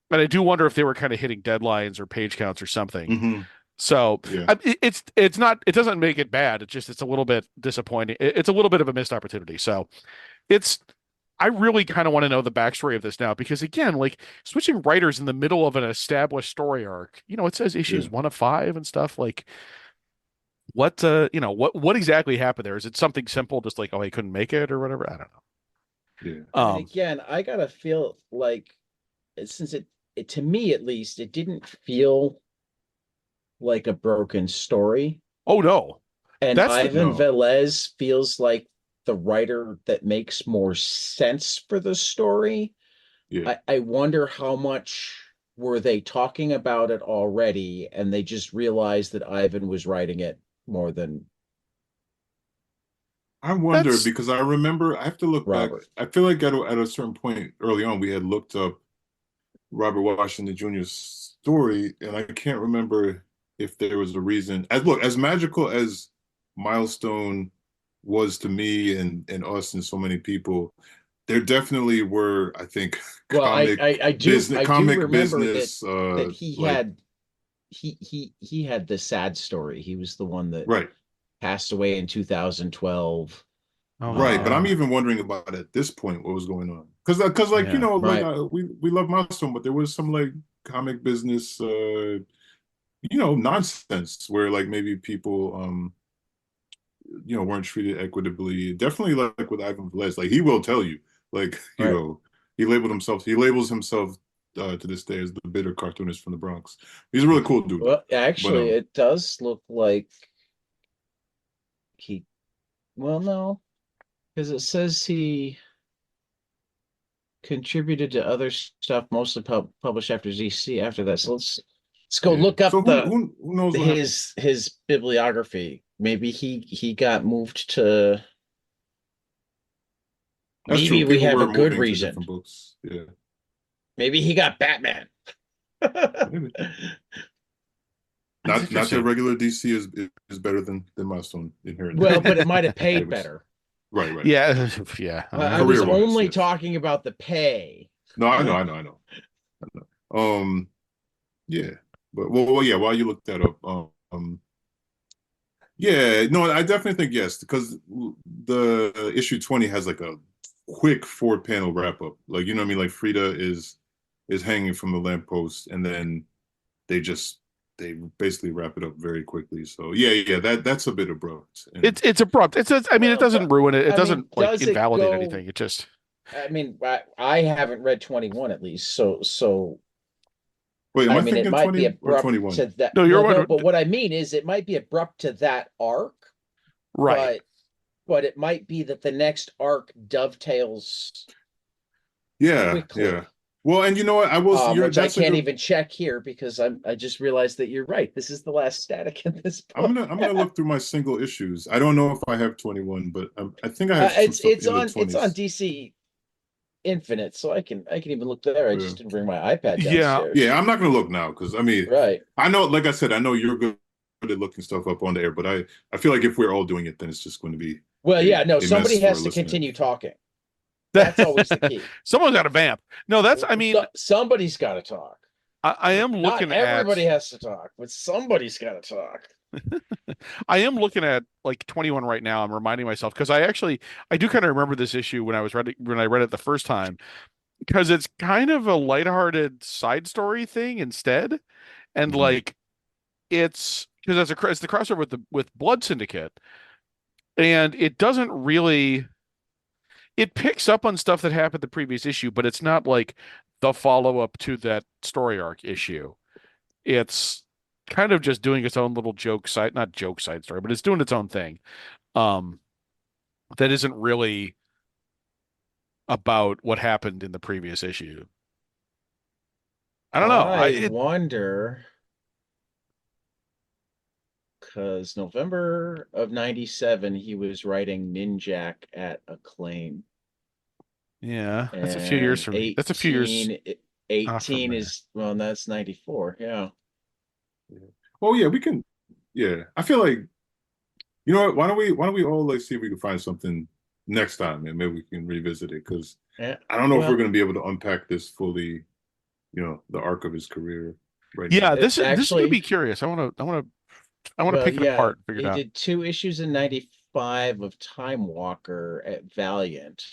And I do wonder if they were kind of hitting deadlines or page counts or something. Hmm. So Yeah. it's not it doesn't make it bad. It's a little bit disappointing. It's a little bit of a missed opportunity. So it's I really kind of want to know the backstory of this now because again, like switching writers in the middle of an established story arc, it says issues Yeah. 1 of 5 and stuff. Like what exactly happened there? Is it something simple, just like, oh, he couldn't make it or whatever? I don't Yeah. know. I mean, again, I gotta feel like since it to me at least, it didn't feel like a broken story. Oh no. And That's the Ivan No. Velez feels like the writer that makes more sense for the story. Yeah. I wonder how much were they talking about it already and they just realized that Ivan was writing it more than I wonder that's because I remember I have to look back. Robert. I feel like at a certain point early on, we had looked up Robert Washington Jr.'s story, and I can't remember if there was a reason. As magical as Milestone was to me and us and so many people, there definitely were, I think, Well, I do comic remember that business, he like had he had the sad story. He was the one that right, passed away in 2012. oh right. But I'm yeah. even wondering about at this point what was going on because like Yeah. Right. we love Milestone, but there was some like comic business, nonsense where like maybe people weren't treated equitably. Definitely like with Ivan Velez, like he will tell you, like, Right. he labels himself to this day as the bitter cartoonist from the Bronx. He's a really cool dude though. Well, But actually, it does look like he, well, no, because it says he contributed to other stuff, mostly published after ZC after that. So let's go yeah. look up So who knows what happened? his bibliography. Maybe he got moved to. That's true. Maybe we People have a were good moving to reason. different books. Yeah. Maybe he got Batman. Maybe. That's Not that interesting. regular DC is better than Milestone Well, inherently. but it might have paid Anyways. better. Right, right. Yeah, yeah. I was Career wise, only yes. talking about the pay. No, I know. Yeah, but yeah. While you look that up, yeah, no, I definitely think yes because the issue 20 has like a quick 4 panel wrap up. Like you know what I mean? Like Frida is hanging from the lamppost, and then they just they basically wrap it up very quickly. So yeah, that's a bit abrupt. And It's abrupt. I mean, it Well, doesn't but ruin it. It I mean, doesn't like does it invalidate go? anything. It just I mean, I haven't read 21 at least, so wait, am I I mean, it thinking might be 20 or abrupt 21? to that. no, you're Well, no, one but what I mean is it might be abrupt to that arc, right. but it might be that the next arc dovetails Yeah, yeah. quickly. Well, and you know what? I will. You're Which I that's a can't good. even check here because I just realized that you're right. This is the last static in this book. I'm gonna look through my single issues. I don't know if I have 21, but I think I have some stuff in the It's on 20s. DC Infinite, so I can even look there. I Yeah. just didn't bring my iPad Yeah. downstairs. Yeah, I'm not gonna look now because I mean, Right. I know, like I said, I know you're good at looking stuff up on the air, but I feel like if we're all doing it, then it's just going to be Well, yeah, no, a mess somebody for a has to listener. continue talking. That's always the key. Someone's got to vamp. No, that's, I mean, Somebody's got to talk. I am Not looking at, everybody has to talk, but somebody's got to talk. I am looking at like 21 right now. I'm reminding myself because I do kind of remember this issue when I read it the first time because it's kind of a lighthearted side story thing instead. And Mhm. like, it's because it's the crossover with Blood Syndicate, and it doesn't really it picks up on stuff that happened the previous issue, but it's not like the follow-up to that story arc issue. It's kind of just doing its own little not joke side story, but it's doing its own thing. Um, that isn't really about what happened in the previous issue. I don't know. I wonder because November of 97, he was writing Ninjak at Acclaim. Yeah, that's a few years And from me. That's a few years 18, off from 18 there. is, well, that's 94. Yeah. Yeah. Well, yeah, we can. Yeah, I feel like you know what? Why don't we all like see if we can find something next time, and maybe we can revisit it because Yeah. I don't know if we're Well, going to be able to unpack this fully. The arc of his career right Yeah, now. this made actually, me curious. I want to well, pick it yeah, apart and figure it he out. did 2 issues in 95 of Time Walker at Valiant,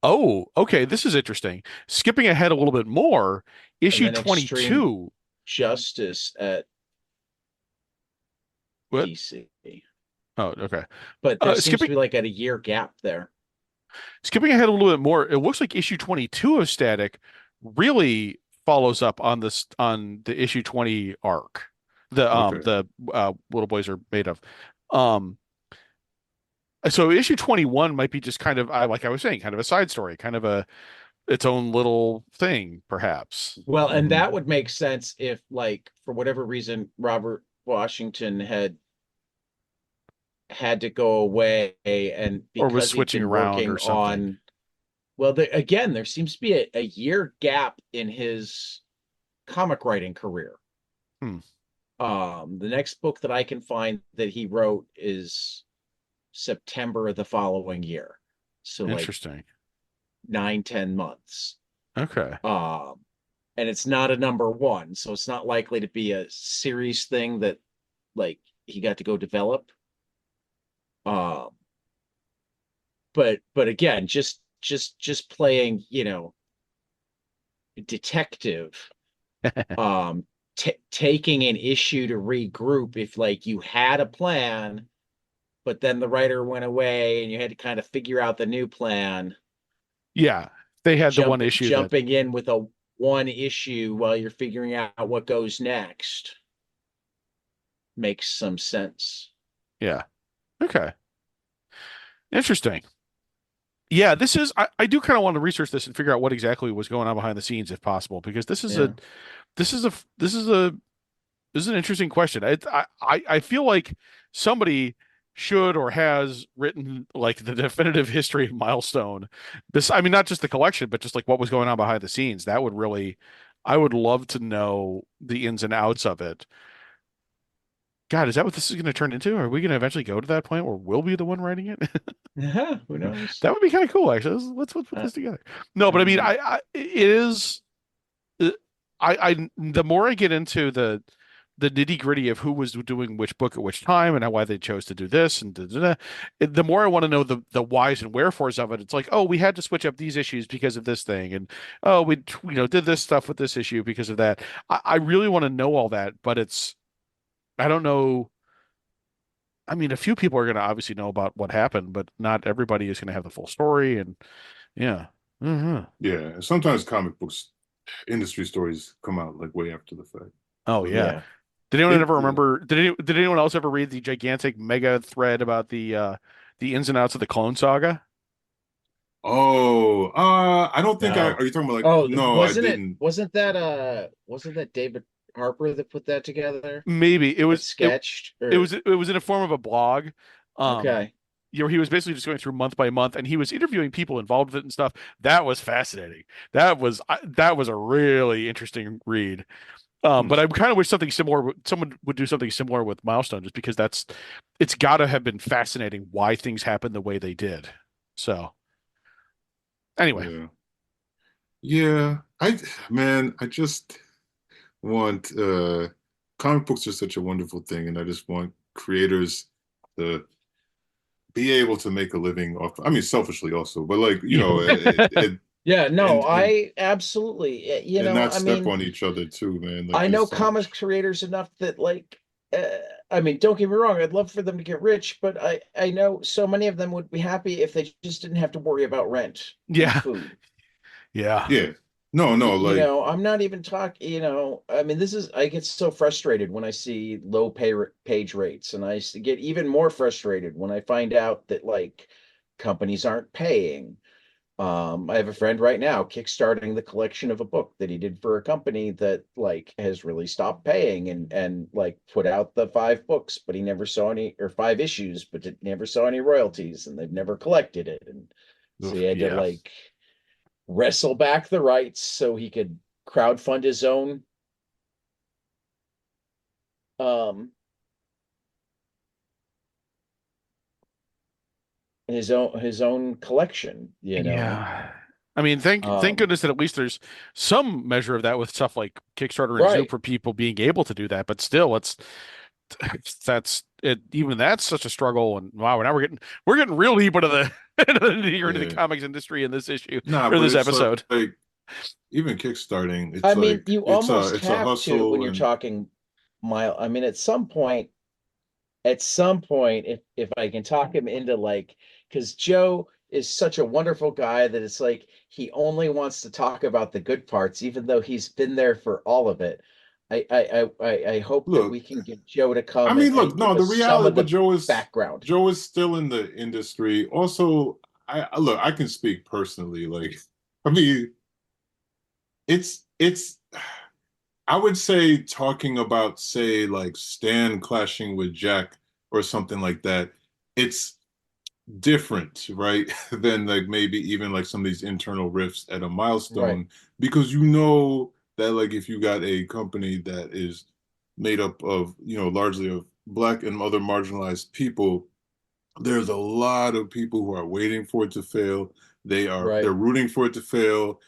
Oh, okay, this is interesting. Skipping ahead a little bit more, and issue then Extreme 22. Justice at What? DC. Oh, okay. But there seems to Skipping be like at a year gap there. skipping ahead a little bit more, it looks like issue 22 of Static really follows up on the issue 20 arc. Okay. The little boys are made of. Um, so issue 21 might be just kind of like I was saying, kind of a side story, kind of a its own little thing, perhaps. Well, and Hmm. that would make sense if, like, for whatever reason, Robert Washington had to go away, and Or was because he'd switching been around working or something. on, well, again, there seems to be a year gap in his comic writing career. Hmm. The next book that I can find that he wrote is September of the following year. So like Interesting. 9, 10 months. Okay. Um, and it's not a number one, so it's not likely to be a series thing that like he got to go develop. Um, but again, just playing, detective, taking an issue to regroup if like you had a plan, but then the writer went away and you had to kind of figure out the new plan. Yeah, they had the one issue that, Jumping in with a one issue while you're figuring out what goes next makes some sense. yeah. Okay. Interesting. Yeah, I do kind of want to research this and figure out what exactly was going on behind the scenes if possible, because Yeah. this is a this is a this is an interesting question. I feel like somebody should or has written like the definitive history of Milestone. This, I mean, not just the collection, but just like what was going on behind the scenes. That would really, I would love to know the ins and outs of it. God, is that what this is going to turn into? Are we going to eventually go to that point where we'll be the one writing it? Yeah, who knows? That would be kind of cool, actually. Let's put I, this together. No, I but I don't mean, know. it is. uh, the more I get into the nitty gritty of who was doing which book at which time and why they chose to do this and da, da, da, the more I want to know the whys and wherefores of it. It's like, oh, we had to switch up these issues because of this thing, and oh, we did this stuff with this issue because of that. I really want to know all that, but I don't know. I mean, a few people are going to obviously know about what happened, but not everybody is going to have the full story. And yeah. hmm Yeah, sometimes comic books industry stories come out like way after the fact. Oh But yeah. Yeah. Did anyone it, ever yeah. remember? Did anyone else ever read the gigantic mega thread about the ins and outs of the Clone Saga? Oh, I don't think I. No. Are you talking about like? Oh, No, I didn't. wasn't that David Harper that put that together? Maybe That sketched or it was in a form of a blog. Um, okay. he was basically just going through month by month, and he was interviewing people involved with it and stuff. That was fascinating. That was a really interesting read. Hmm. But I kind of wish someone would do something similar with Milestone, just because it's got to have been fascinating why things happened the way they did. So, Anyway, Yeah. Yeah. I just want comic books are such a wonderful thing, and I just want creators to be able to make a living off. I mean, selfishly also, but like, yeah. Yeah, no, and I absolutely, not I step mean, on each other too, man. Like I know there's so comics much. creators enough that like I mean, don't get me wrong, I'd love for them to get rich, but I know so many of them would be happy if they just didn't have to worry about rent and Yeah. food. Yeah. Yeah. No, no, like I'm not even talking, I mean, I get so frustrated when I see page rates, and get even more frustrated when I find out that like companies aren't paying. I have a friend right now kickstarting the collection of a book that he did for a company that like has really stopped paying, and like put out the 5 books, but he never saw any, or 5 issues, but it never saw any royalties, and they've never collected it. And so Oof, he had to yeah. like wrestle back the rights so he could crowdfund um his own collection. Yeah. I mean, thank Um goodness that at least there's some measure of that with stuff like Kickstarter and Zoom right. for people being able to do that. But still, that's it. Even that's such a struggle. And wow, now we're getting real deep into the into the yeah. comics industry in this issue Nah, or but this it's episode. like even kickstarting, I it's mean, like you it's a almost it's a have to when hustle you're and talking mile. I mean, at some point, if I can talk him into like, because Joe is such a wonderful guy that it's like he only wants to talk about the good parts, even though he's been there for all of it. I hope that we look, can get Joe to I come mean, and look, give no, the us some reality, of but the background. Joe is still in the industry. Also, look, I can speak personally. Like, I mean, it's I would say talking about, say, like Stan clashing with Jack or something like that, it's different, right? Than like maybe even like some of these internal rifts at a Right, milestone, because you know that like if you got a company that is made up of, largely of Black and other marginalized people, there's a lot of people who are waiting for it to fail. They're right. rooting for it to fail.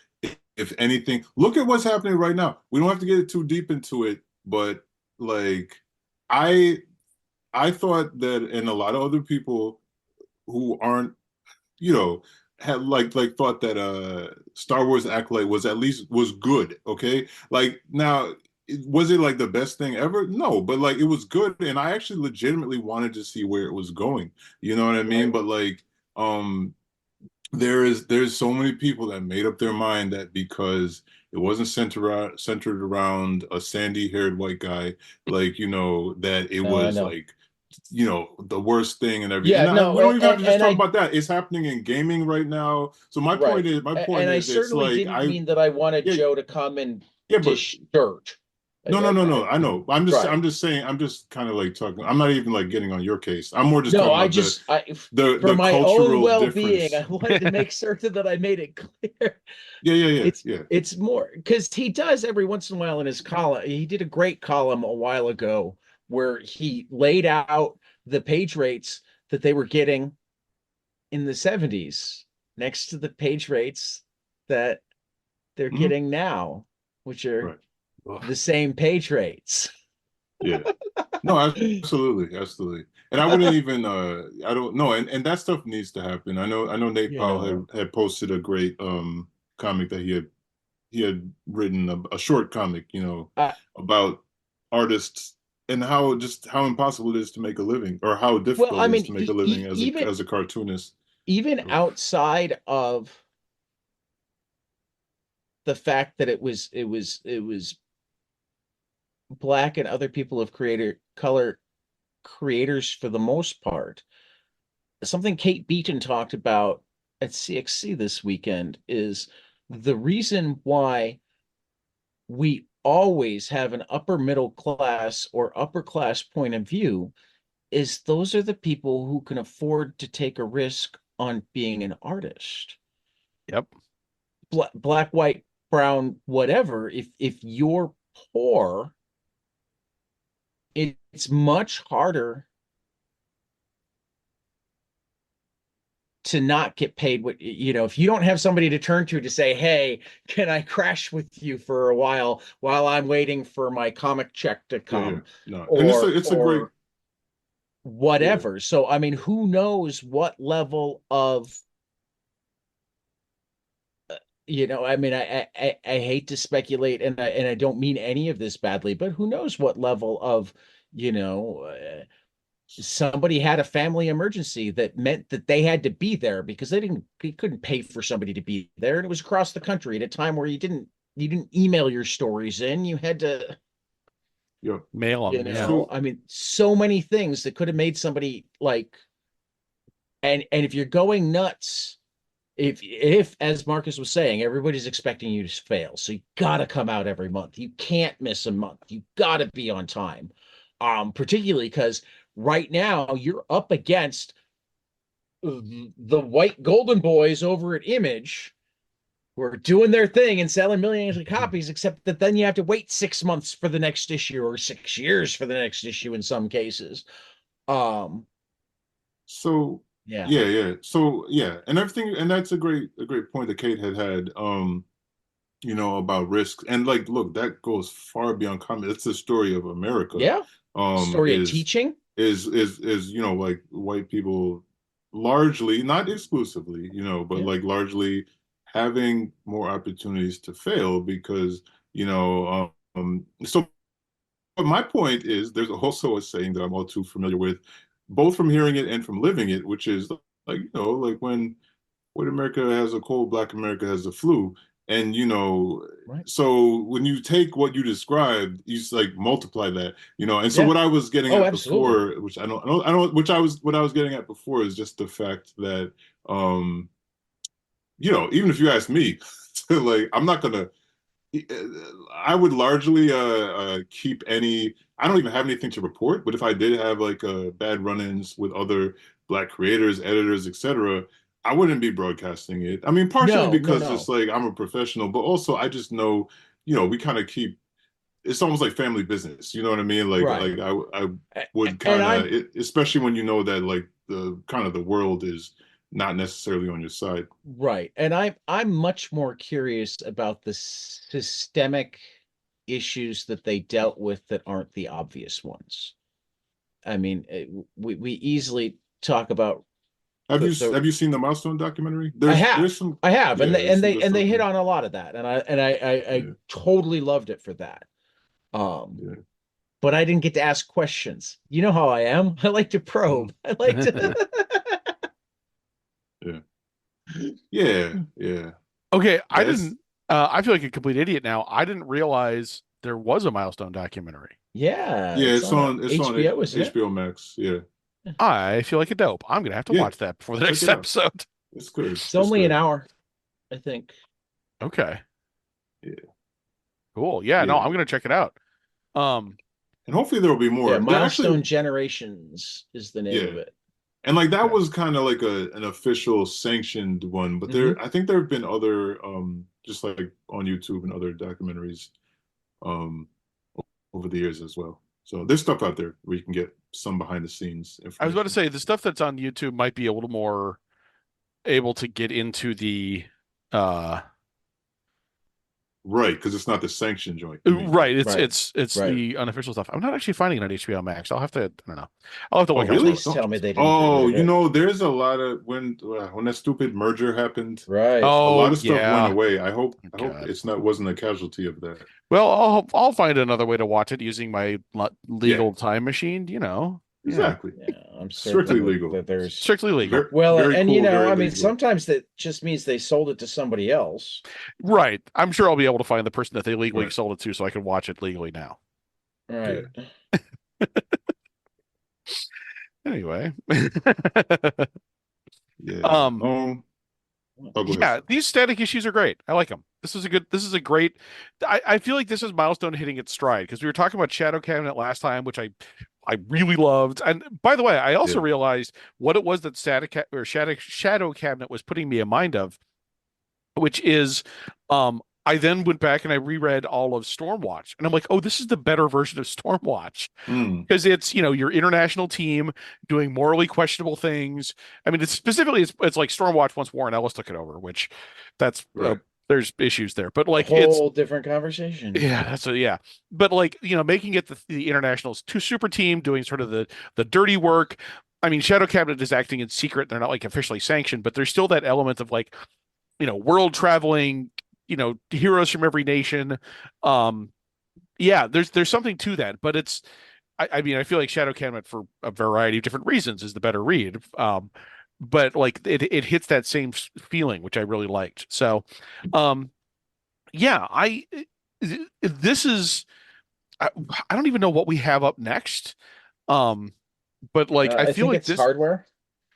If anything, look at what's happening right now. We don't have to get too deep into it, but like I I thought that, and a lot of other people who aren't, you know, had like thought that Star Wars Acolyte was at least was good, okay? Like now, was it like the best thing ever? No, but like it was good, and I actually legitimately wanted to see where it was going. You know what I mean? Right. But like um there's so many people that made up their mind that because it wasn't centered around a sandy-haired white guy, like, that it No, I was know. like, the worst thing and everything. Yeah, no, We don't even have to just and talk I about that. It's happening in gaming right now. So right. my point And I is, it's certainly like didn't mean that I wanted yeah, Joe to come and yeah, but dish dirt. no, no, no, no. I know. Right. I'm just saying. I'm just kind of like talking. I'm not even like getting on your case. I'm more just No, talking I about just I for the my own cultural well-being, I difference. wanted to make certain that I made it clear. Yeah, yeah, yeah, It's yeah. it's more because he does every once in a while in his column. He did a great column a while ago where he laid out the page rates that they were getting in the 70s next to the page rates that they're Mhm. getting now, which are Right. Ugh. the same page rates. Yeah. No, absolutely, absolutely. And I wouldn't even I don't know, and that stuff needs to happen. I know Nate you Powell know, had posted a great comic that he had written, a short comic, uh, about artists and how impossible it is to make a living, or how well, I difficult it is mean, to make a living as even a cartoonist. even Oof. outside of the fact that it was black and other people of creator color creators for the most part. Something Kate Beaton talked about at CXC this weekend is the reason why we always have an upper middle class or upper class point of view is those are the people who can afford to take a risk on being an artist. Yep. Black, white, brown, whatever. If you're poor, it's much harder to not get paid what, if you don't have somebody to turn to say, hey, can I crash with you for a while I'm waiting for my comic check to Yeah. come, No, and it's a great, or yeah. whatever. So I mean, who knows what level of, I mean, I hate to speculate, and I don't mean any of this badly, but who knows what level of, you know, uh, somebody had a family emergency that meant that they had to be there because they couldn't pay for somebody to be there, and it was across the country at a time where you didn't email your stories in, you had to, Yeah. Mail them, yeah. So I mean, so many things that could have made somebody like, and if you're going nuts, if as Marcus was saying, everybody's expecting you to fail, so you got to come out every month, you can't miss a month, you got to be on time, particularly because right now you're up against the white golden boys over at Image, who are doing their thing and selling millions of copies, except that then you have to wait 6 months for the next issue, or 6 years for the next issue in some cases. um So yeah. So yeah, and everything, and that's a great point that Kate had, about risks. And like, look, that goes far beyond comedy. It's the story of America. Yeah. Story of Is teaching. like white people largely, not exclusively, but Yeah. like largely having more opportunities to fail because, so but my point is, there's also a saying that I'm all too familiar with, both from hearing it and from living it, which is like, like when white America has a cold, Black America has the flu. And, Right. so when you take what you described, you just like multiply that, and so Yeah. what I was getting Oh, at absolutely. before, which I don't, what I was getting at before is just the fact that, even if you ask me, like, I'm not gonna, I would largely keep any. I don't even have anything to report, but if I did have like bad run-ins with other Black creators, editors, etc., I wouldn't be broadcasting it. I mean, partially No, no, because it's no. like I'm a professional, but also I just know, we kind of keep. It's almost like family business. You know what I mean? Right. I would And kind I'm of, especially when you know that like the kind of the world is not necessarily on your side. right. And I'm much more curious about the systemic issues that they dealt with that aren't the obvious ones. I mean, we easily talk about Have you the have you seen the Milestone documentary? I There's have. some, I have. yeah, And they there's and some they good and stuff they hit there. on a lot of that. And I Yeah, totally loved it for that. Um, yeah, but I didn't get to ask questions. You know how I am. I like to mhm, probe. I like yeah, to yeah, yeah, yeah. Okay, I That's didn't I feel like a complete idiot now. I didn't realize there was a Milestone documentary. Yeah, yeah. it's It's on on HBO, isn't it? HBO Max. Yeah, I feel like a dope. I'm gonna have to yeah. watch that before the Check next it out. episode. It's good. It's It's only an good. hour, I think. Okay, Yeah, cool. Yeah, no, yeah. I'm gonna check it out. Um, And hopefully there will be Yeah, more. There Milestone actually, Generations is the name of yeah. it. And like that okay. was kind of like an official sanctioned one, but Hmm. I think there have been other just like on YouTube and other documentaries um over the years as well. So there's stuff out there where you can get some behind the scenes I was about to information. say the stuff that's on YouTube might be a little more able to get into the uh Right, because it's not the sanctioned joint, you mean. right. It's Right, it's it's right. the unofficial stuff. I'm not actually finding it on HBO Max. I'll have to. I don't know. I'll have to Oh, look really? elsewhere. Please Oh, tell me they didn't get rid oh, of it. there's a lot of when that stupid merger happened, Right. a lot Oh of stuff went yeah. away. Oh, I hope God. it's not wasn't a casualty of that. Well, I'll find another way to watch it using my Yeah, legal time machine. Yeah, exactly. Yeah, I'm certain Strictly that, legal. that there's strictly legal. Very well, very and cool, very I mean, legal. sometimes that just means they sold it to somebody else. Right. I'm sure I'll be able to find the person that they legally Right. sold it to, so I can watch it legally now. Right. Yeah. Anyway, Yeah. um, Oh, go ahead. yeah, these static issues are great. I like them. This is a good. This is a great. I feel like this is Milestone hitting its stride because we were talking about Shadow Cabinet last time, which I really loved. And by the way, I also Yeah. realized what it was that Shadow Cabinet was putting me in mind of, which is I then went back and I reread all of Stormwatch, and I'm like, oh, this is the better version of Stormwatch Mm, because it's, your international team doing morally questionable things. I mean, it's like Stormwatch once Warren Ellis took it over, which that's right. there's issues there, but A like it's whole different conversation. yeah, yeah. But like, making it the internationals two super team doing sort of the dirty work. I mean, Shadow Cabinet is acting in secret. They're not like officially sanctioned, but there's still that element of like, world traveling, heroes from every nation. Um, yeah, there's something to that, but I mean, I feel like Shadow Cabinet for a variety of different reasons is the better read. But like it hits that same feeling, which I really liked. So, um, yeah, this is I, I don't even know what we have up next. Um, but like I I feel think like it's this hardware.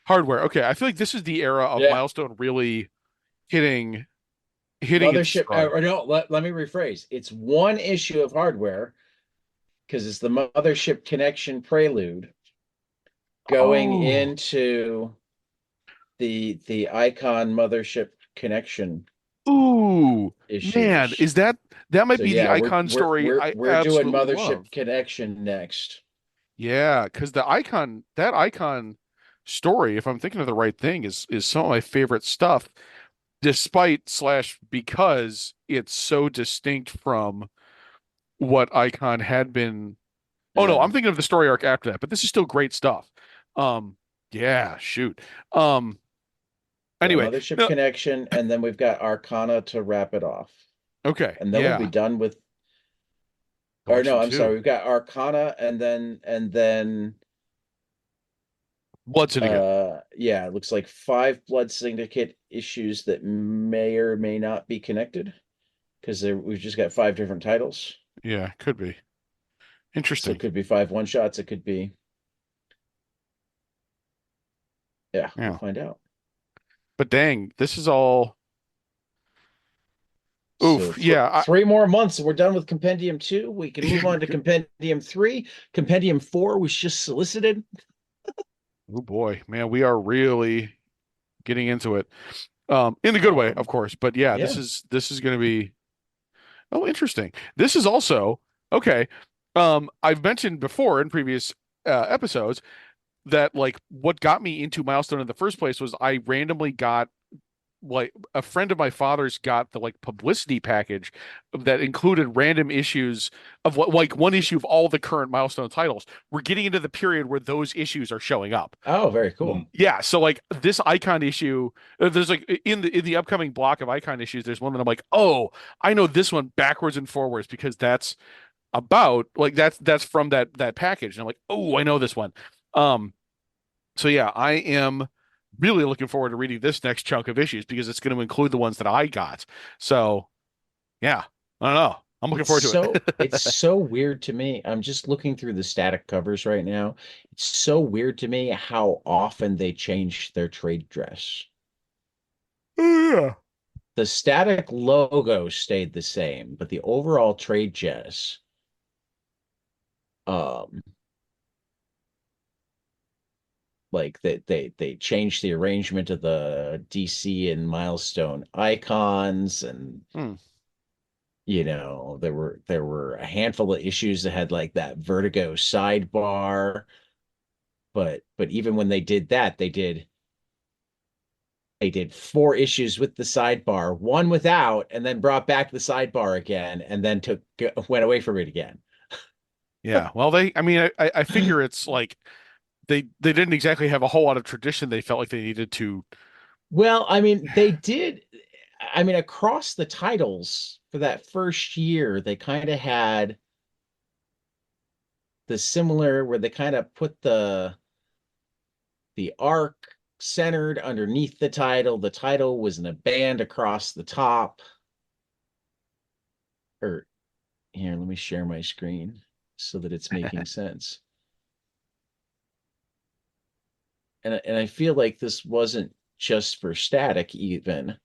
hardware. Okay, I feel like this is the era of Yeah. Milestone really hitting its Mothership. stride. No, let me rephrase. It's one issue of hardware because it's the Mothership Connection prelude going Oh, into the Icon Mothership Connection ooh, man, issues. is that might So be the yeah, icon story I we're doing absolutely Mothership love. Connection next. Yeah, because that icon story, if I'm thinking of the right thing, is some of my favorite stuff, despite slash because it's so distinct from what icon had been. Oh no, I'm Yeah. thinking of the story arc after that, but this is still great stuff. Um, yeah, shoot. Um, Yeah, anyway, Mothership no, Connection, and then we've got Arcana to wrap it off. okay, And then we'll be yeah, done with, or no, collection I'm sorry, two, we've got Arcana and then Blood Syndicate. yeah, it looks like 5 Blood Syndicate issues that may or may not be connected because we've just got 5 different titles. Yeah, could be So it interesting. could be 5 1 shots, it could be, yeah, we'll Yeah, find out. but dang, this is all. So Oof, yeah. 3 more months and we're done with Compendium 2. We can move on to Compendium 3. Compendium 4 was just solicited. Oh boy, man, we are really getting into it. In the good way, of Um, course. But yeah, this yeah. is going to be interesting. This is also okay. I've mentioned before in previous episodes that like what got me into Milestone in the first place was I randomly got like a friend of my father's got the like publicity package that included random issues of what like one issue of all the current Milestone titles. We're getting into the period where those issues are showing up. Oh, very Mm. cool. Yeah, so like this icon issue, there's like in the upcoming block of icon issues, there's one that I'm like, oh, I know this one backwards and forwards because that's about like that's from that package, and I'm like, oh, I know this one. Um, so yeah, I am really looking forward to reading this next chunk of issues because it's going to include the ones that I got. So yeah, I don't know. I'm looking forward to It's it. so weird to me. I'm just looking through the static covers right now. It's so weird to me how often they change their trade dress. Oh yeah. The static logo stayed the same, but the overall trade dress, um, like they changed the arrangement of the DC and Milestone icons, and Hmm. there were a handful of issues that had like that Vertigo sidebar, but even when they did that, they did 4 issues with the sidebar, one without, and then brought back the sidebar again, and then went away from it again. Yeah. Well, I mean, I figure it's like they didn't exactly have a whole lot of tradition they felt like they needed to. Well, I mean, they did. I mean, across the titles for that first year, they kind of had the similar where they kind of put the arc centered underneath the title. The title was in a band across the top. Or here, let me share my screen so that it's making sense. And I feel like this wasn't just for static even,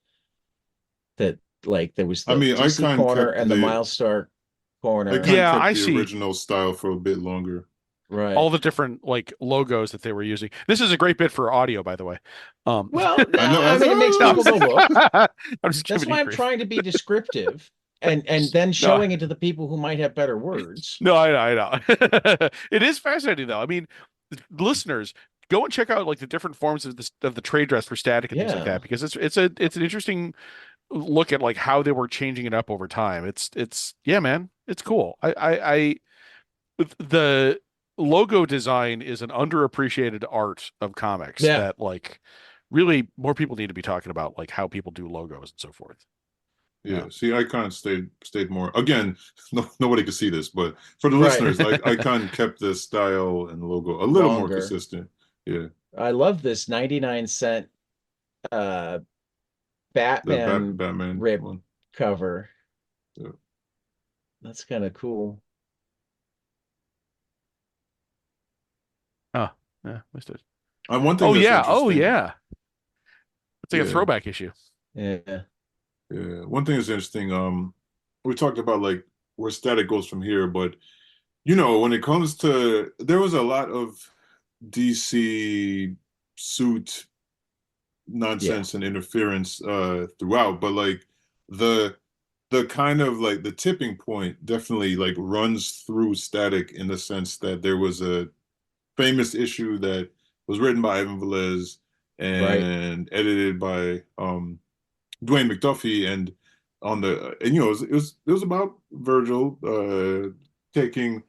that like there was I the mean, DC corner and the Milestar corner. Icon Yeah, kept I the see. original style for a bit longer. all Right. the different like logos that they were using. This is a great bit for audio, by the way. Well, I know. I mean, it makes No, I'm people go just, look. I'm just That's giving you why I'm grief. trying to be descriptive and then No, showing it to the people who might have better words. no, I know. It is fascinating though. I mean, listeners, go and check out like the different forms of the trade dress for static and things like Yeah. that because it's an interesting look at like how they were changing it up over time. It's yeah, man, it's cool. The logo design is an underappreciated art of comics Yeah. that like really more people need to be talking about like how people do logos and so forth. Yeah. Yeah. See, Icon stayed more. Again, nobody could see this, but for the Right. listeners, Icon kept the style and logo a little more Longer. consistent. Yeah. I love this 99 cent uh The Batman Batman rib one. cover. Yeah. That's kind of cool. Oh, yeah, missed it. One thing Oh that's yeah. Oh interesting. yeah. It's like a Yeah. throwback issue. Yeah. Yeah. One thing that's interesting. We talked about like where static goes from here, but when it comes to there was a lot of DC suit Yeah. nonsense and interference throughout, but like the the kind of like the tipping point definitely like runs through static in the sense that there was a famous issue that was written by Ivan Velez Right. and edited by Dwayne McDuffie, and on the and it was about Virgil taking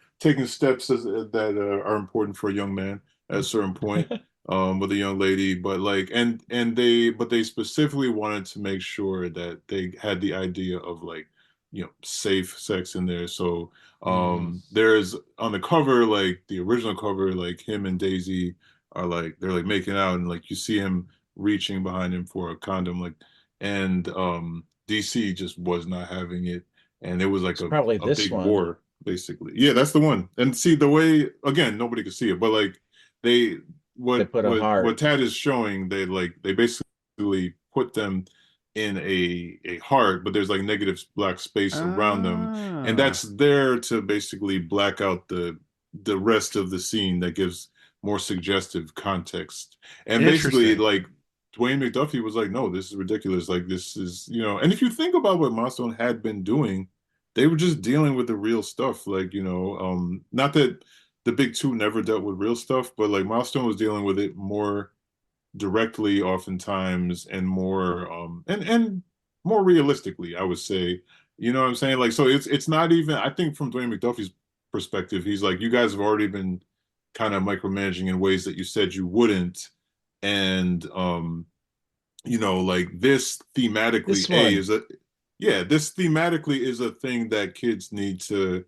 steps that are important for a young man at a certain point with a young lady, but like they specifically wanted to make sure that they had the idea of like safe sex in there. So Mm. there's on the cover, like the original cover, like him and Daisy are like they're like making out, and like you see him reaching behind him for a condom, like, and DC just was not having it, and it was like It's probably a this big one. war basically. Yeah, that's the one. And see the way again, nobody could see it, but like they They put a what heart. Tad is showing, they basically put them in a heart, but there's like negative black space around them, and Ah, that's there to basically black out the rest of the scene that gives more suggestive context. And basically, interesting. like Dwayne McDuffie was like, no, this is ridiculous. Like this is, and if you think about what Milestone had been doing, they were just dealing with the real stuff. Like, not that the big two never dealt with real stuff, but like Milestone was dealing with it more directly oftentimes and more and more realistically, I would say. You know what I'm saying? Like, so it's not even, I think from Dwayne McDuffie's perspective, he's like, you guys have already been kind of micromanaging in ways that you said you wouldn't. And like this thematically This one. this thematically is a thing that kids need to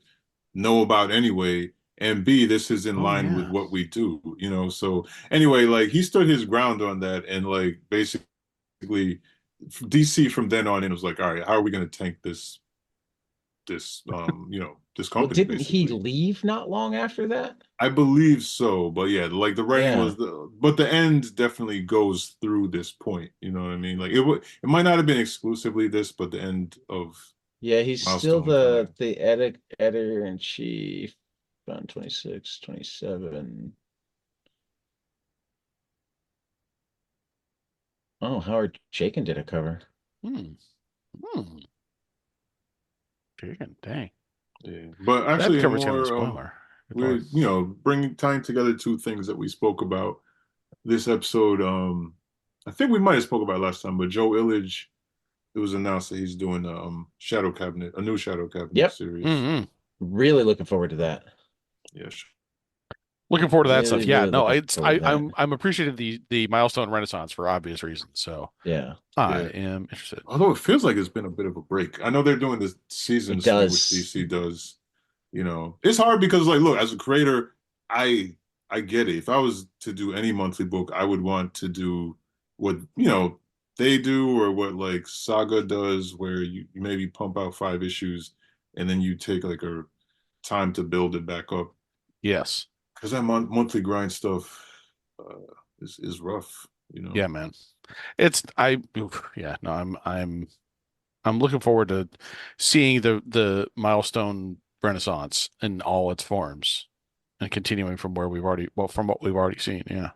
know about anyway. And B, this is in Oh line with yeah. what we do, So anyway, like he stood his ground on that, and like basically DC from then on in was like, all right, how are we going to tank this Well, company didn't he basically? leave not long after that? I believe so, but yeah, like the writing Yeah. was but the end definitely goes through this point. You know what I mean? Like it might not have been exclusively this, but the end of Yeah, he's still Milestone kind of. the editor in chief on 26, 27. Oh, Howard Chaykin did a cover. Hmm. Hmm. Chicken. Dang. Yeah, but That actually, cover's kind of a more spoiler. Good we're lord. bringing tying together two things that we spoke about this episode. I think we might have spoke about it last time, but Joe Illidge, it was announced that he's doing a new Shadow Cabinet Yep. series. Mm-hmm. Really looking forward to that. Yeah, Looking forward to that Really, stuff. Yeah, really no, looking it's forward to that. I'm appreciating the milestone renaissance for obvious reasons. So Yeah, I yeah. am interested. Although it feels like it's been a bit of a break. I know they're doing the it seasons thing, which does. DC does. It's hard because like, look, as a creator, I I get it. If I was to do any monthly book, I would want to do what, they do, or what like Saga does, where you maybe pump out 5 issues and then you take like a time to build it back up. Yes. Because that monthly grind stuff is rough. Yeah, man. It's I oof, yeah, no, I'm looking forward to seeing the milestone renaissance in all its forms. and continuing from where from what we've already seen. Yeah.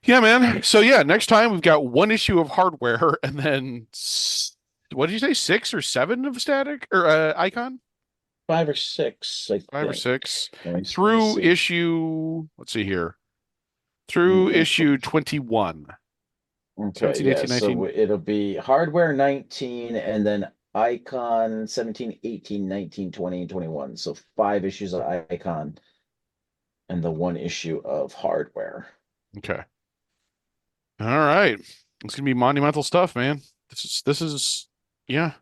Yeah, man. So yeah, next time we've got one issue of hardware and then what did you say? 6 or 7 of static or icon? 5 or 6, I 5 or think. 6 Let me through see. issue. Let's see here. Through Mm, issue 21. Okay, 17, yeah. 18, So 19. it'll be hardware 19 and then icon 17, 18, 19, 20, and 21. So 5 issues of icon and the 1 issue of hardware. Okay. All right. It's gonna be monumental stuff, man. This is yeah,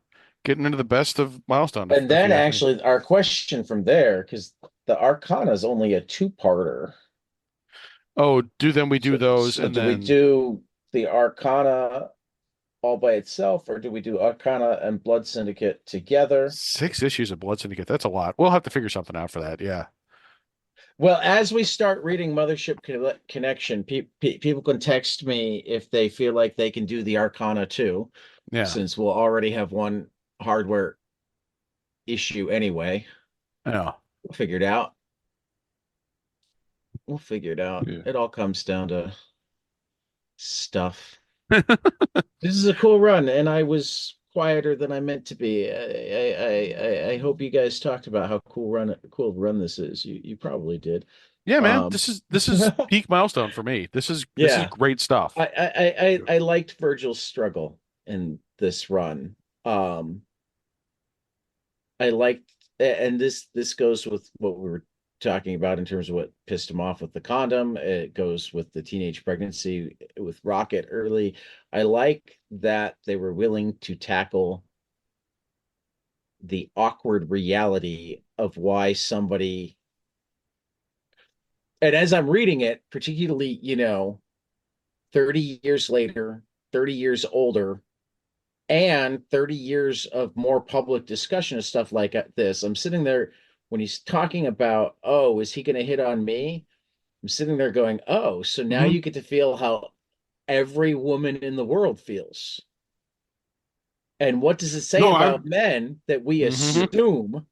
getting into the best of Milestone And if then you ask me. actually our question from there, because the Arcana is only a two-parter. Oh, then we do So, those so and do we then do the Arcana all by itself, or do we do Arcana and Blood Syndicate together? 6 issues of Blood Syndicate. That's a lot. We'll have to figure something out for that. Yeah. Well, as we start reading Connection, people can text me if they feel like they can do the Arcana too, Yeah. since we'll already have one hardware issue anyway. Yeah. We'll figure it out. We'll figure it out. Yeah. It all comes down to stuff. This is a cool run, and I was quieter than I meant to be. I hope you guys talked about how cool run this is. You probably did. Yeah, man. Um, This is peak Milestone for me. This is yeah, great stuff. I liked Virgil's struggle in this run. Um, I liked, and this goes with what we were talking about in terms of what pissed him off with the condom. It goes with the teenage pregnancy with Rocket early. I like that they were willing to tackle the awkward reality of why somebody, and as I'm reading it, particularly, 30 years later, 30 years older, and 30 years of more public discussion of stuff like this. I'm sitting there when he's talking about, oh, is he going to hit on me? I'm sitting there going, oh, so now Hmm. you get to feel how every woman in the world feels. And what does it say No, I've about men that we Hmm. assume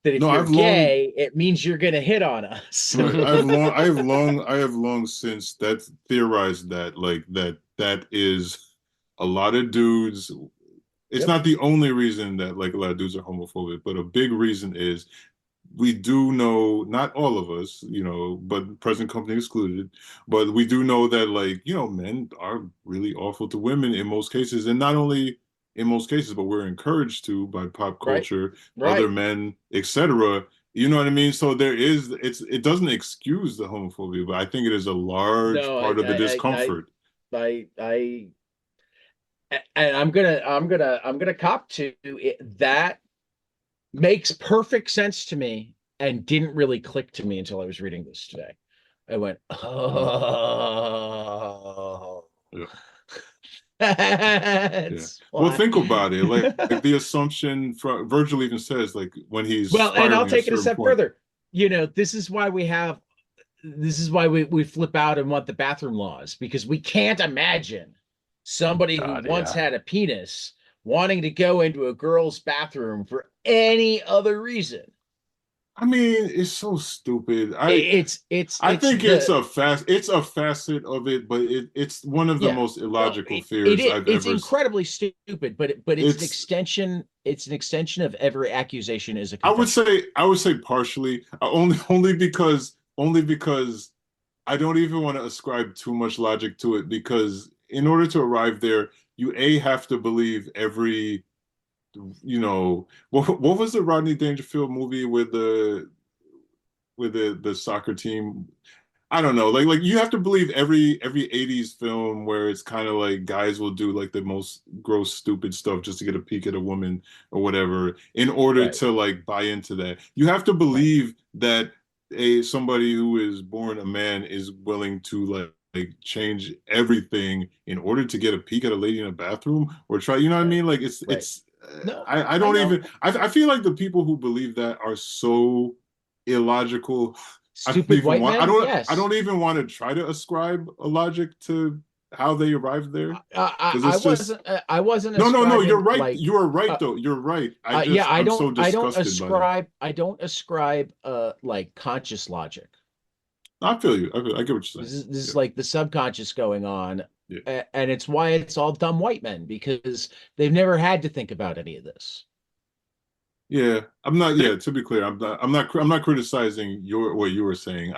that if no, you're I've long gay, it means you're going to hit on us? no, I have long since that theorized that that is a lot of dudes. It's Yep. not the only reason that like a lot of dudes are homophobic, but a big reason is we do know, not all of us, but present company excluded, but we do know that men are really awful to women in most cases, and not only in most cases, but we're encouraged to by pop Right. culture, other Right. men, etc. You know what I mean? So it doesn't excuse the homophobia, but I think it is a large No, part of the discomfort. I, and I'm gonna cop to it. That makes perfect sense to me and didn't really click to me until I was reading this today. I went, Mm, oh, yeah. Yeah. that's Well, why. think about it. Like the assumption from Virgil even says, like when he's Well, and I'll spiraling at a take it a certain step point. further. This is why we flip out and want the bathroom laws, because we can't imagine somebody who God, once yeah. had a penis wanting to go into a girl's bathroom for any other reason. I mean, it's so stupid. I It's think the it's a facet of it, but it's one of the yeah. most Well, illogical it fears is. I've It's ever. incredibly stupid, but it's an It's extension. It's an extension of every accusation is a I would confession. say partially only because I don't even want to ascribe too much logic to it because in order to arrive there, you have to believe every what was the Rodney Dangerfield movie with the soccer team? I don't know. Like you have to believe every 80s film where it's kind of like guys will do like the most gross stupid stuff just to get a peek at a woman or whatever in order Right. to like buy into that. You have to Right. believe that somebody who is born a man is willing to like change everything in order to get a peek at a lady in a bathroom or try, you know what I Right. mean? Like Right. No, I I don't know. even I feel like the people who believe that are so illogical. Stupid white I men. don't Yes. even want to try to ascribe a logic to how they arrived there? I, Because I it's just wasn't I wasn't no. You're ascribing right. like You are right uh, though. You're right. yeah, I'm so I don't disgusted by that. ascribe like conscious logic. I feel you. I get what you're saying. This Yeah. is like the subconscious going on, Yeah. and it's why it's all dumb white men because they've never had to think about any of this. Yeah, I'm not. Yeah, to be clear, I'm not. I'm not criticizing what you were saying.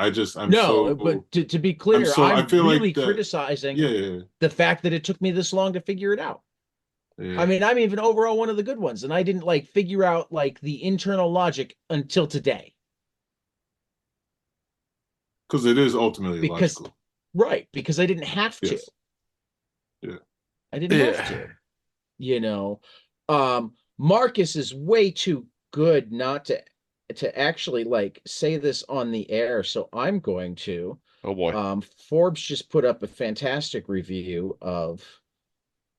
No, but to be I'm clear, so. I I'm feel like really that. criticizing Yeah, yeah, the fact that it took me this long to figure it out. I yeah. mean, I'm even overall one of the good ones, and I didn't like figure out like the internal logic until today. Because it is ultimately Because logical. right, because I didn't have to. Yes. Yeah. I didn't have Yeah. to, you know. Marcus is way too good not to actually like say this on the air, so I'm going to. Oh boy. Forbes just put up a fantastic review of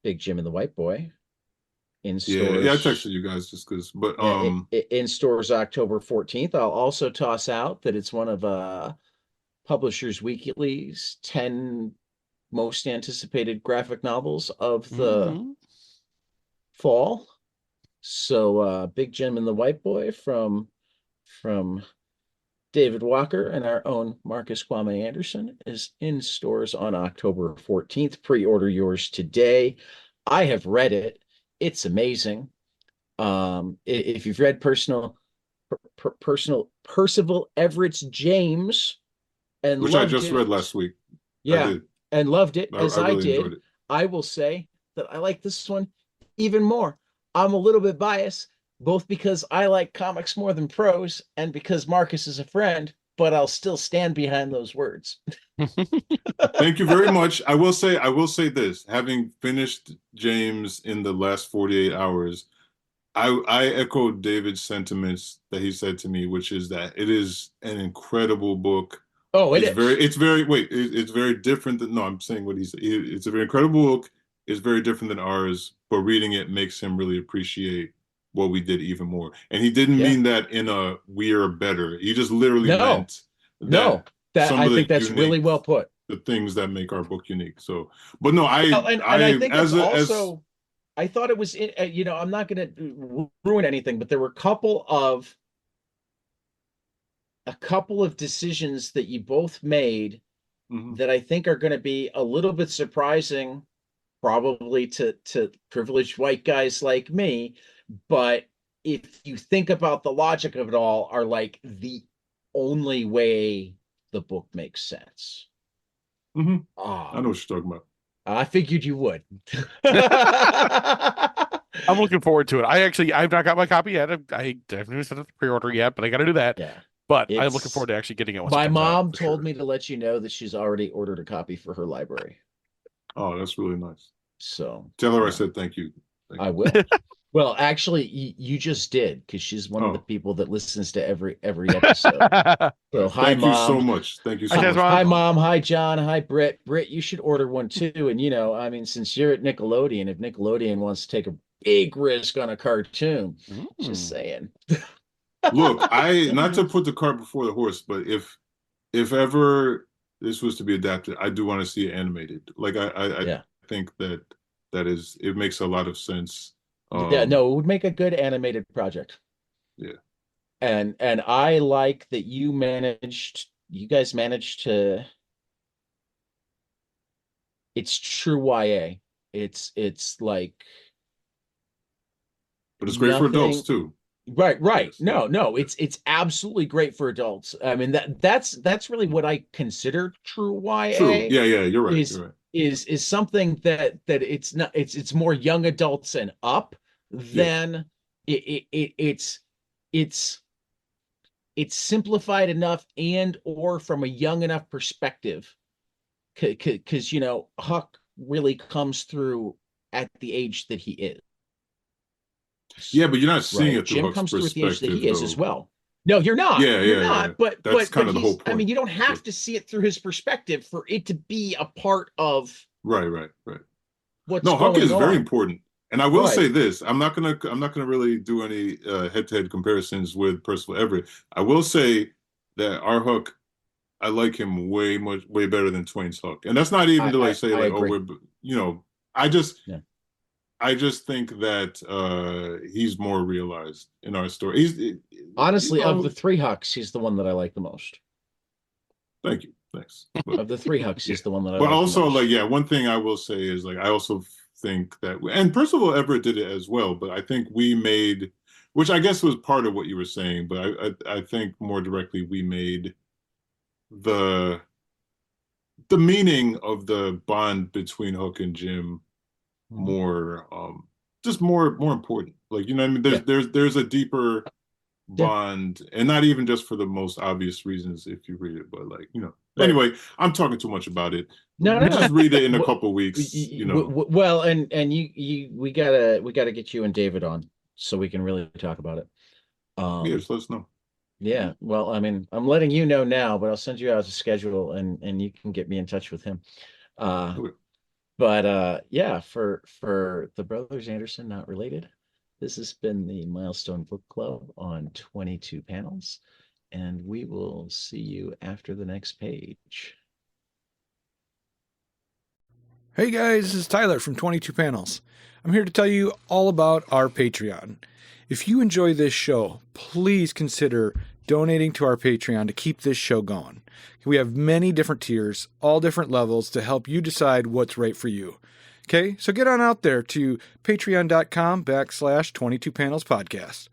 Big Jim and the White Boy in Yeah. Yeah. I stores. texted you guys just because, but Yeah, in stores October 14th. I'll also toss out that it's one of Publishers Weekly's 10 most anticipated graphic novels of the Mhm. fall. So Big Jim and the White Boy from David Walker and our own Marcus Kwame Anderson is in stores on October 14th. Pre-order yours today. I have read it. It's amazing. If you've read personal Percival Everett James and which I loved just read it, last week. I yeah, did. and loved it as I I really enjoyed did, it. I will say that I like this one even more. I'm a little bit biased, both because I like comics more than prose and because Marcus is a friend, but I'll still stand behind those words. Thank you very much. I will say this, having finished James in the last 48 hours, I echoed David's sentiments that he said to me, which is that it is an incredible book. Oh, it is. It's very different than, no, I'm saying what he's, it's a very incredible book. It's very different than ours, but reading it makes him really appreciate what we did even more. And he didn't Yeah. mean that in a we are better. He just literally No, meant no, that that some I of think the that's really unique, well put. the things that make our book unique. So, but no, Well, and I think it's as also I thought it was I'm not going to ruin anything, but there were a couple of decisions that you both made mhm. that I think are going to be a little bit surprising, probably to privileged white guys like me. But if you think about the logic of it all, are like the only way the book makes sense. Mhm. I know Um, what you're talking about. I figured you would. I'm looking forward to it. I've not got my copy yet. I haven't set up the pre-order yet, but I got to do that. Yeah, But I'm looking forward it's to actually getting it once it my comes out mom for told sure. me to let you know that she's already ordered a copy for her library. Oh, that's really nice. So, Tell her I said thank you. Thank I you. will. Well, actually, you just did because she's one of the Oh, people that listens to every episode. So, hi, thank you so mom. much. Thank you Hi, so Taz much for the Mom. Hi, compliment. mom. Hi, John. Hi, Britt. Britt, you should order one too. And I mean, since you're at Nickelodeon, if Nickelodeon wants to take a big risk on a cartoon, just Mm. saying. Look, I not to put the cart before the horse, but if ever this was to be adapted, I do want to see it animated. Like I Yeah. think that it makes a lot of sense. Yeah, no, it would make a good animated project. Yeah. And I like that you guys managed to it's true YA. It's like But it's great for adults nothing. too. Right, right. Yes, yeah, No, yeah. it's absolutely great for adults. I mean that's really what I consider true True. YA Yeah, yeah, you're right. is You're right. is something that it's not it's more young adults and up Yeah. than it's it's simplified enough and or from a young enough perspective because Huck really comes through at the age that he is. Yeah, but you're not seeing Right? it through Jim Huck's comes through at the age that perspective he is as though. well. No, you're not. Yeah, You're yeah, yeah. not. But That's kind of the whole he's. I mean, point. you don't Yeah. have to see it through his perspective for it to be a part of Right, right, right. what's No, Huck going is very on. important. And I will say Right. this, I'm not gonna really do any head-to-head comparisons with Percival Everett. I will say that our Hook I like him way better than Twain's Hook. And that's not even to like say I like, oh, agree. I just Yeah. I just think that he's more realized in our story. He's Honestly, of the three Hucks, he's the one that I like the most. Thank you. Thanks. But, Of the three Hucks, yeah. he's the one that I But like the also, most. like, yeah, one thing I will say is like I also think that, and Percival Everett did it as well, but I think we made, which I guess was part of what you were saying, but I think more directly we made the meaning of the bond between Hook and Jim more just more important. Like, you know what I mean? Yeah. There's a deeper Yeah. bond, and not even just for the most obvious reasons if you read it, but like, Right. anyway, I'm talking too much about it. No, no, Just read it in a couple no. weeks, Well, and we gotta get you and David on so we can really talk about it. Yeah, just let us know. Yeah. Well, I mean, I'm letting you know now, but I'll send you out a schedule and you can get me in touch with him. Uh, Okay. but yeah, for the Brothers Anderson, not related. This has been the Milestone Book Club on 22 panels, and we will see you after the next page. Hey guys, this is Tyler from 22 Panels. I'm here to tell you all about our Patreon. If you enjoy this show, please consider donating to our Patreon to keep this show going. We have many different tiers, all different levels to help you decide what's right for you. Okay, so get on out there to patreon.com/22 Panels Podcast.